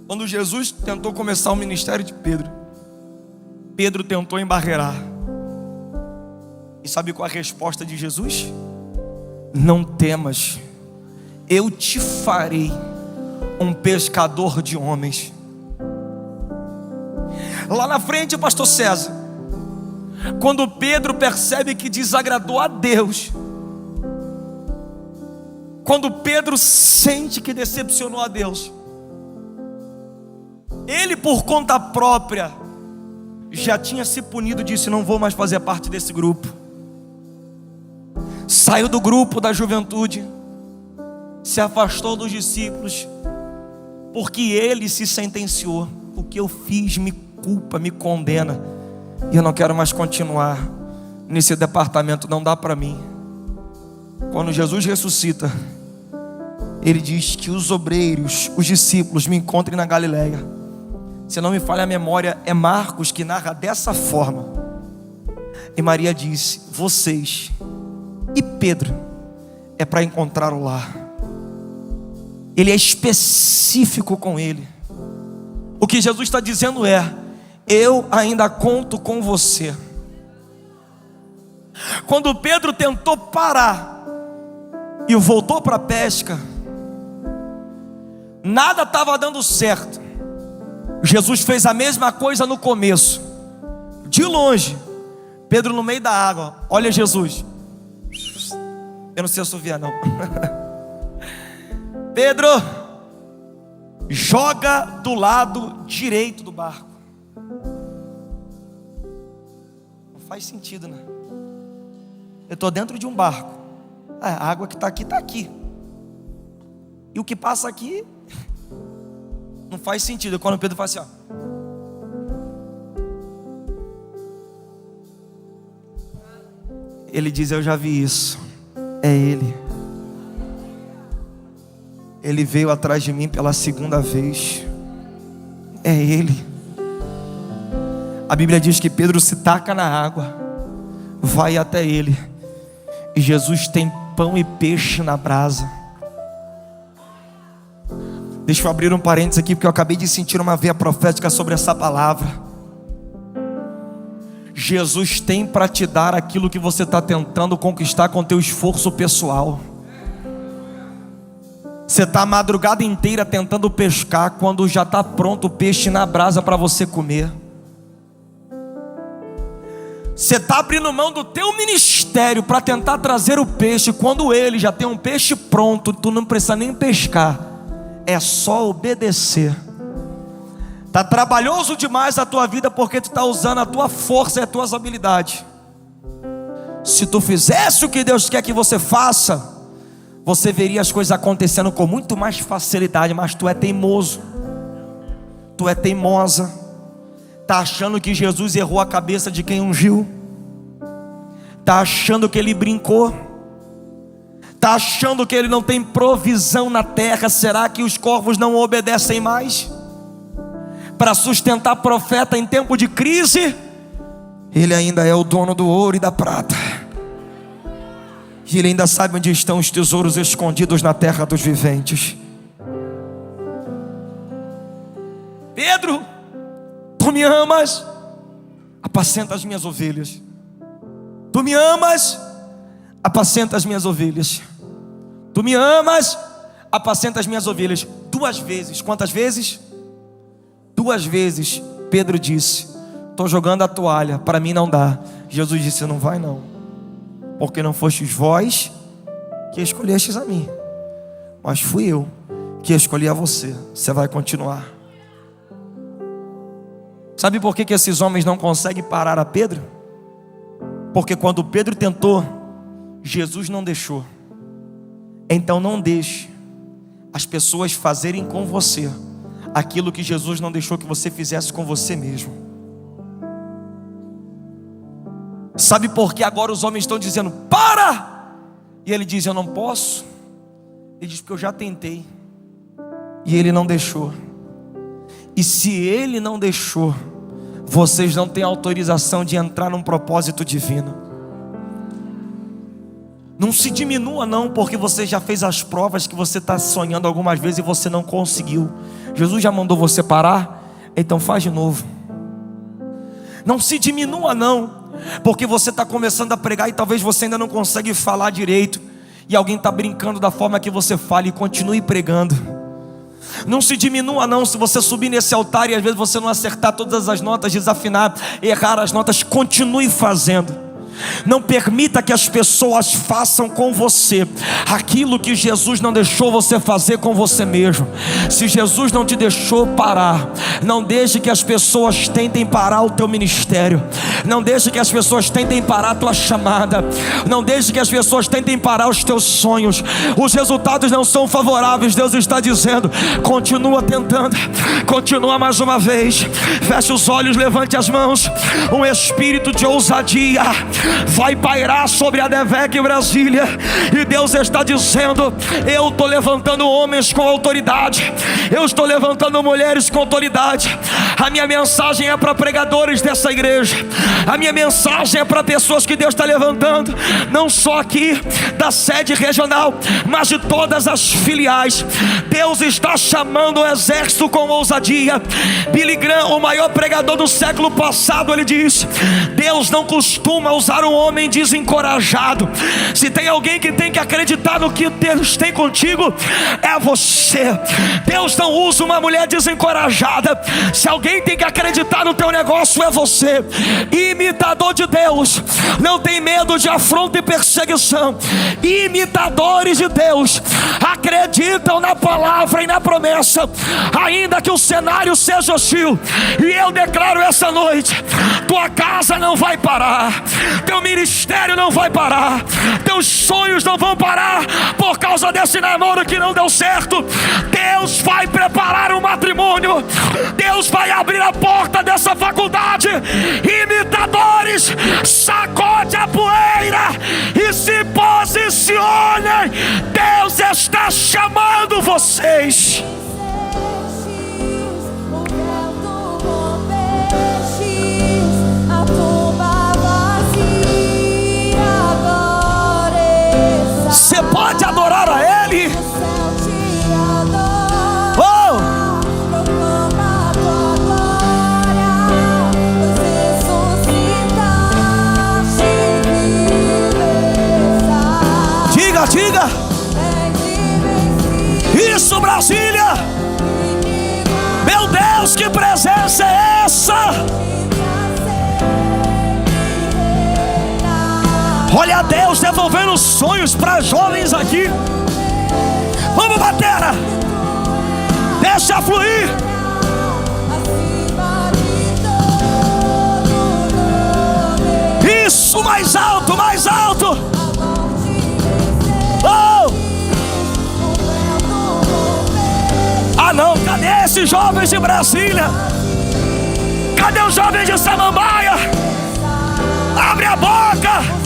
quando Jesus tentou começar o ministério de Pedro, Pedro tentou embarrear. E sabe qual a resposta de Jesus? Não temas, eu te farei um pescador de homens. Lá na frente, pastor César, quando Pedro percebe que desagradou a Deus, quando Pedro sente que decepcionou a Deus, ele por conta própria já tinha se punido, disse: não vou mais fazer parte desse grupo. Saiu do grupo da juventude, se afastou dos discípulos, porque ele se sentenciou: o que eu fiz me culpa, me condena, e eu não quero mais continuar nesse departamento, não dá para mim. Quando Jesus ressuscita, ele diz que os obreiros, os discípulos, me encontrem na Galileia. Se não me falha a memória, é Marcos que narra dessa forma. E Maria disse: vocês e Pedro é para encontrá-lo lá. Ele é específico com ele. O que Jesus está dizendo é: eu ainda conto com você. Quando Pedro tentou parar e voltou para a pesca, nada estava dando certo. Jesus fez a mesma coisa no começo. De longe, Pedro no meio da água, olha Jesus. Eu não sei assoviar não. Pedro, joga do lado direito do barco. Não faz sentido, né? Eu estou dentro de um barco, a água que está aqui, está aqui, e o que passa aqui não faz sentido. Quando Pedro faz assim, ó, ele diz: eu já vi isso. É ele. Ele veio atrás de mim pela segunda vez. É ele. A Bíblia diz que Pedro se taca na água, vai até ele, e Jesus tem pão e peixe na brasa. Deixa eu abrir um parênteses aqui, porque eu acabei de sentir uma veia profética sobre essa palavra. Jesus tem para te dar aquilo que você está tentando conquistar com teu esforço pessoal. Você está a madrugada inteira tentando pescar, quando já está pronto o peixe na brasa para você comer. Você está abrindo mão do teu ministério para tentar trazer o peixe, quando ele já tem um peixe pronto, tu não precisa nem pescar, é só obedecer. Está trabalhoso demais a tua vida, porque tu está usando a tua força e as tuas habilidades. Se tu fizesse o que Deus quer que você faça, você veria as coisas acontecendo com muito mais facilidade. Mas tu é teimoso, tu é teimosa, está achando que Jesus errou a cabeça de quem ungiu, está achando que ele brincou, está achando que ele não tem provisão na terra. Será que os corvos não obedecem mais? Para sustentar profeta em tempo de crise, ele ainda é o dono do ouro e da prata, e ele ainda sabe onde estão os tesouros escondidos na terra dos viventes. Pedro, tu me amas, apacenta as minhas ovelhas. Tu me amas, apacenta as minhas ovelhas. Tu me amas, apacenta as minhas ovelhas. 2 vezes, quantas vezes? 2 vezes Pedro disse: estou jogando a toalha, para mim não dá. Jesus disse: não vai não, porque não fostes vós que escolhestes a mim, mas fui eu que escolhi a você. Você vai continuar. Sabe por que esses homens não conseguem parar a Pedro? Porque quando Pedro tentou, Jesus não deixou. Então não deixe as pessoas fazerem com você aquilo que Jesus não deixou que você fizesse com você mesmo. Sabe por que agora os homens estão dizendo: para! E ele diz: eu não posso. Ele diz: porque eu já tentei, e ele não deixou. E se Ele não deixou, vocês não têm autorização de entrar num propósito divino. Não se diminua não, porque você já fez as provas que você está sonhando algumas vezes e você não conseguiu. Jesus já mandou você parar, então faz de novo. Não se diminua não, porque você está começando a pregar e talvez você ainda não consegue falar direito, e alguém está brincando da forma que você fala, e continue pregando. Não se diminua não, se você subir nesse altar e às vezes você não acertar todas as notas, desafinar, errar as notas, continue fazendo. Não permita que as pessoas façam com você aquilo que Jesus não deixou você fazer com você mesmo. Se Jesus não te deixou parar, não deixe que as pessoas tentem parar o teu ministério. Não deixe que as pessoas tentem parar a tua chamada. Não deixe que as pessoas tentem parar os teus sonhos. Os resultados não são favoráveis. Deus está dizendo: continua tentando, continua mais uma vez. Feche os olhos, levante as mãos. Um espírito de ousadia vai pairar sobre a Devec Brasília, e Deus está dizendo: eu estou levantando homens com autoridade, eu estou levantando mulheres com autoridade. A minha mensagem é para pregadores dessa igreja, a minha mensagem é para pessoas que Deus está levantando, não só aqui da sede regional, mas de todas as filiais. Deus está chamando o exército com ousadia. Billy Graham, o maior pregador do século passado, ele disse: Deus não costuma usar um homem desencorajado. Se tem alguém que tem que acreditar no que Deus tem contigo, é você. Deus não usa uma mulher desencorajada. Se alguém tem que acreditar no teu negócio, é você. Imitador de Deus não tem medo de afronta e perseguição. Imitadores de Deus acreditam na palavra e na promessa, ainda que o cenário seja hostil. E eu declaro essa noite: tua casa não vai parar, teu ministério não vai parar, teus sonhos não vão parar por causa desse namoro que não deu certo. Deus vai preparar um matrimônio, Deus vai abrir a porta dessa faculdade. Imitadores, sacode a poeira e se posicionem. Deus está chamando vocês. Você pode adorar a Ele. Oh! Diga, diga. Isso, Brasília. Meu Deus, que presença é essa? Olha Deus devolvendo sonhos para jovens aqui. Vamos, batera, deixa fluir. Isso, mais alto, mais alto. Oh! Ah não, cadê esses jovens de Brasília? Cadê os jovens de Samambaia? Abre a boca.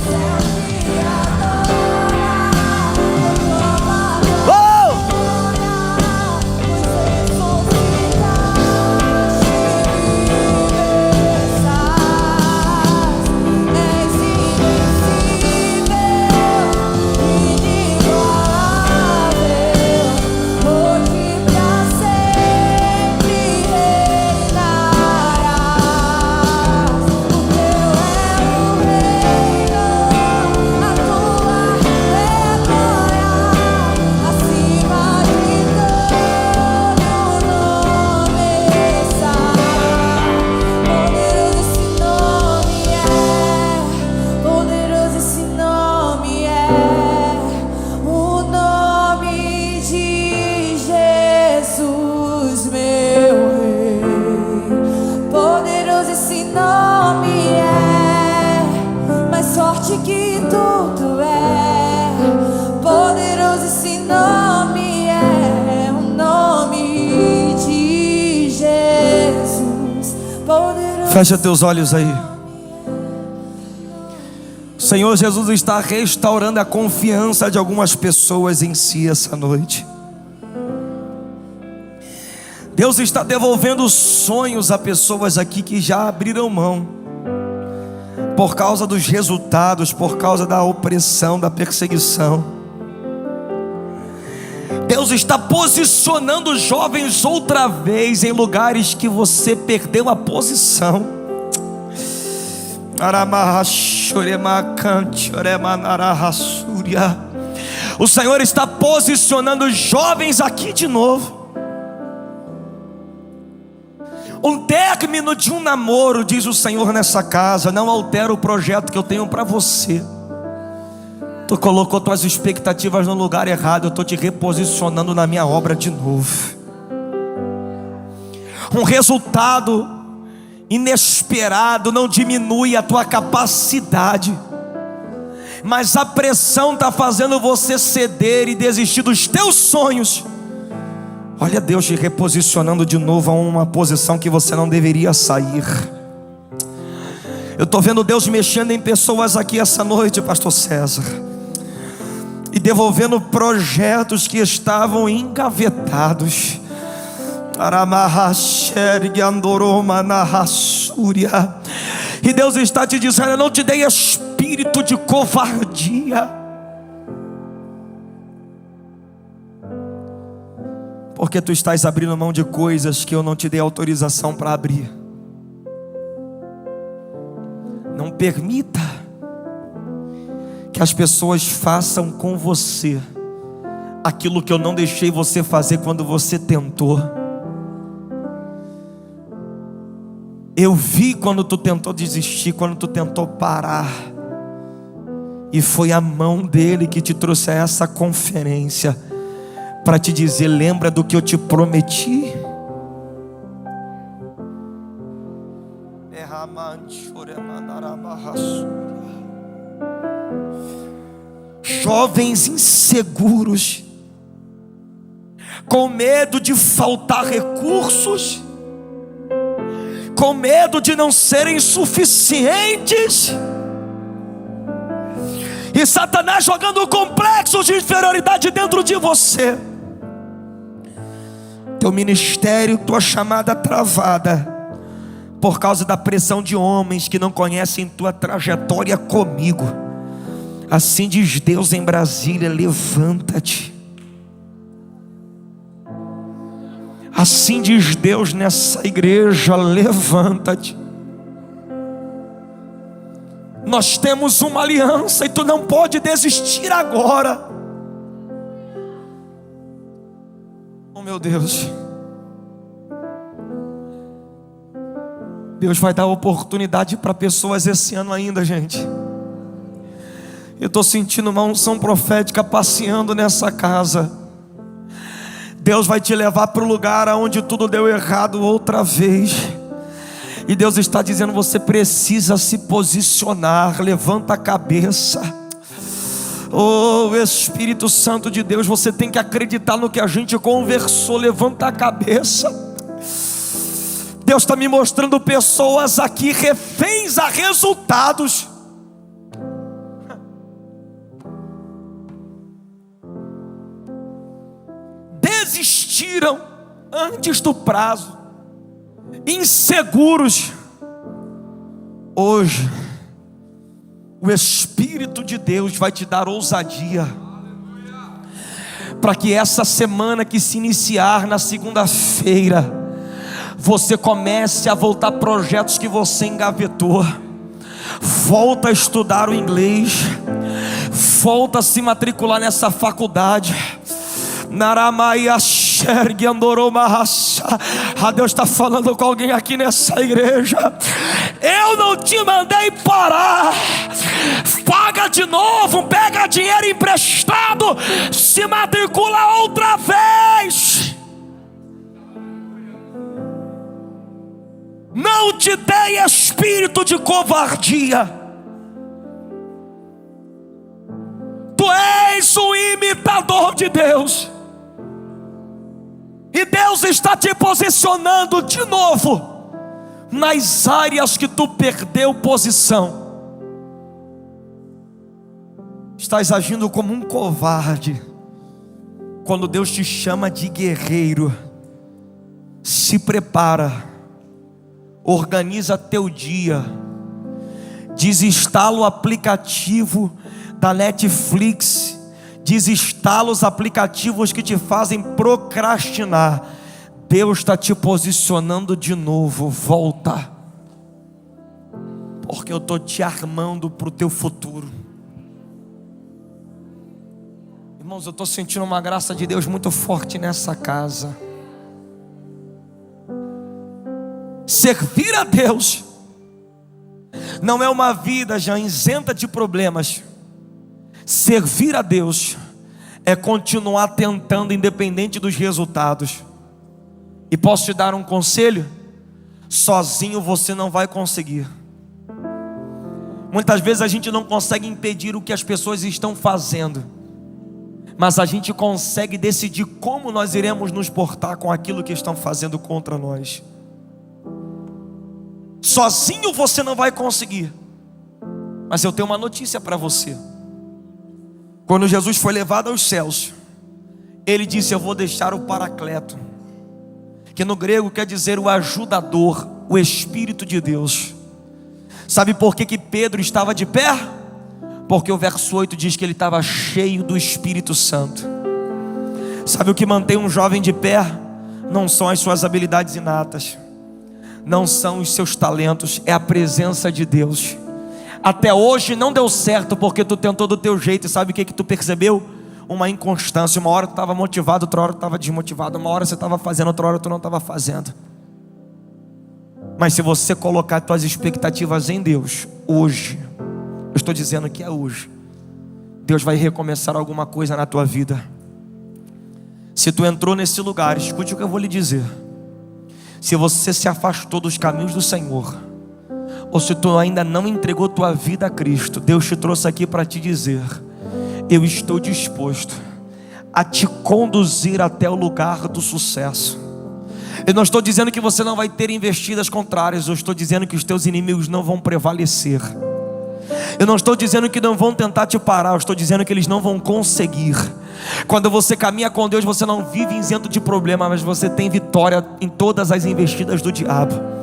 Fecha teus olhos aí. O Senhor Jesus está restaurando a confiança de algumas pessoas em si essa noite. Deus está devolvendo sonhos a pessoas aqui que já abriram mão, por causa dos resultados, por causa da opressão, da perseguição. Deus está posicionando jovens outra vez em lugares que você perdeu a posição. O Senhor está posicionando jovens aqui de novo. Um término de um namoro, diz o Senhor nessa casa, não altera o projeto que eu tenho para você. Tu colocou tuas expectativas no lugar errado, eu estou te reposicionando na minha obra de novo. Um resultado inesperado não diminui a tua capacidade, mas a pressão está fazendo você ceder e desistir dos teus sonhos. Olha Deus te reposicionando de novo a uma posição que você não deveria sair. Eu estou vendo Deus mexendo em pessoas aqui essa noite, pastor César, e devolvendo projetos que estavam engavetados. E Deus está te dizendo: eu não te dei espírito de covardia, porque tu estás abrindo mão de coisas que eu não te dei autorização para abrir. Não permita que as pessoas façam com você aquilo que eu não deixei você fazer quando você tentou. Eu vi quando tu tentou desistir, quando tu tentou parar, e foi a mão dele que te trouxe a essa conferência para te dizer: lembra do que eu te prometi? Jovens inseguros, com medo de faltar recursos, com medo de não serem suficientes, e Satanás jogando complexos de inferioridade dentro de você. Teu ministério, tua chamada travada por causa da pressão de homens que não conhecem tua trajetória comigo. Assim diz Deus em Brasília: levanta-te. Assim diz Deus nessa igreja: levanta-te. Nós temos uma aliança e tu não pode desistir agora. Oh meu Deus, Deus vai dar oportunidade para pessoas esse ano ainda, gente. Eu estou sentindo uma unção profética passeando nessa casa. Deus vai te levar para o lugar onde tudo deu errado outra vez. E Deus está dizendo: você precisa se posicionar. Levanta a cabeça. Oh Espírito Santo de Deus, você tem que acreditar no que a gente conversou. Levanta a cabeça. Deus está me mostrando pessoas aqui reféns a resultados. Desistiram antes do prazo, inseguros. Hoje o Espírito de Deus vai te dar ousadia, para que essa semana que se iniciar na segunda-feira, você comece a voltar projetos que você engavetou. Volta a estudar o inglês, volta a se matricular nessa faculdade. Deus está falando com alguém aqui nessa igreja: eu não te mandei parar. Paga de novo, pega dinheiro emprestado, se matricula outra vez. Não te dei espírito de covardia. Tu és um imitador de Deus, e Deus está te posicionando de novo nas áreas que tu perdeu posição. Estás agindo como um covarde, quando Deus te chama de guerreiro. se prepara, organiza teu dia, desinstala o aplicativo da Netflix, desinstala os aplicativos que te fazem procrastinar. Deus está te posicionando de novo. Volta, porque eu estou te armando para o teu futuro. Irmãos, eu estou sentindo uma graça de Deus muito forte nessa casa. Servir a Deus não é uma vida já isenta de problemas. Servir a Deus é continuar tentando, independente dos resultados. E posso te dar um conselho? Sozinho você não vai conseguir. Muitas vezes a gente não consegue impedir o que as pessoas estão fazendo, mas a gente consegue decidir como nós iremos nos portar com aquilo que estão fazendo contra nós. Sozinho você não vai conseguir. Mas eu tenho uma notícia para você. Quando Jesus foi levado aos céus, Ele disse: eu vou deixar o Paracleto, que no grego quer dizer o ajudador, o Espírito de Deus. Sabe por que Pedro estava de pé? Porque o verso 8 diz que ele estava cheio do Espírito Santo. Sabe o que mantém um jovem de pé? Não são as suas habilidades inatas, não são os seus talentos, é a presença de Deus. Até hoje não deu certo porque tu tentou do teu jeito. E sabe o que tu percebeu? Uma inconstância. Uma hora tu estava motivado, outra hora tu estava desmotivado. Uma hora você estava fazendo, outra hora tu não estava fazendo. Mas se você colocar tuas expectativas em Deus, hoje, eu estou dizendo que é hoje, Deus vai recomeçar alguma coisa na tua vida. Se tu entrou nesse lugar, escute o que eu vou lhe dizer. Se você se afastou dos caminhos do Senhor, ou se tu ainda não entregou tua vida a Cristo, Deus te trouxe aqui para te dizer: eu estou disposto a te conduzir até o lugar do sucesso. Eu não estou dizendo que você não vai ter investidas contrárias, eu estou dizendo que os teus inimigos não vão prevalecer. Eu não estou dizendo que não vão tentar te parar, eu estou dizendo que eles não vão conseguir. Quando você caminha com Deus, você não vive isento de problema, mas você tem vitória em todas as investidas do diabo.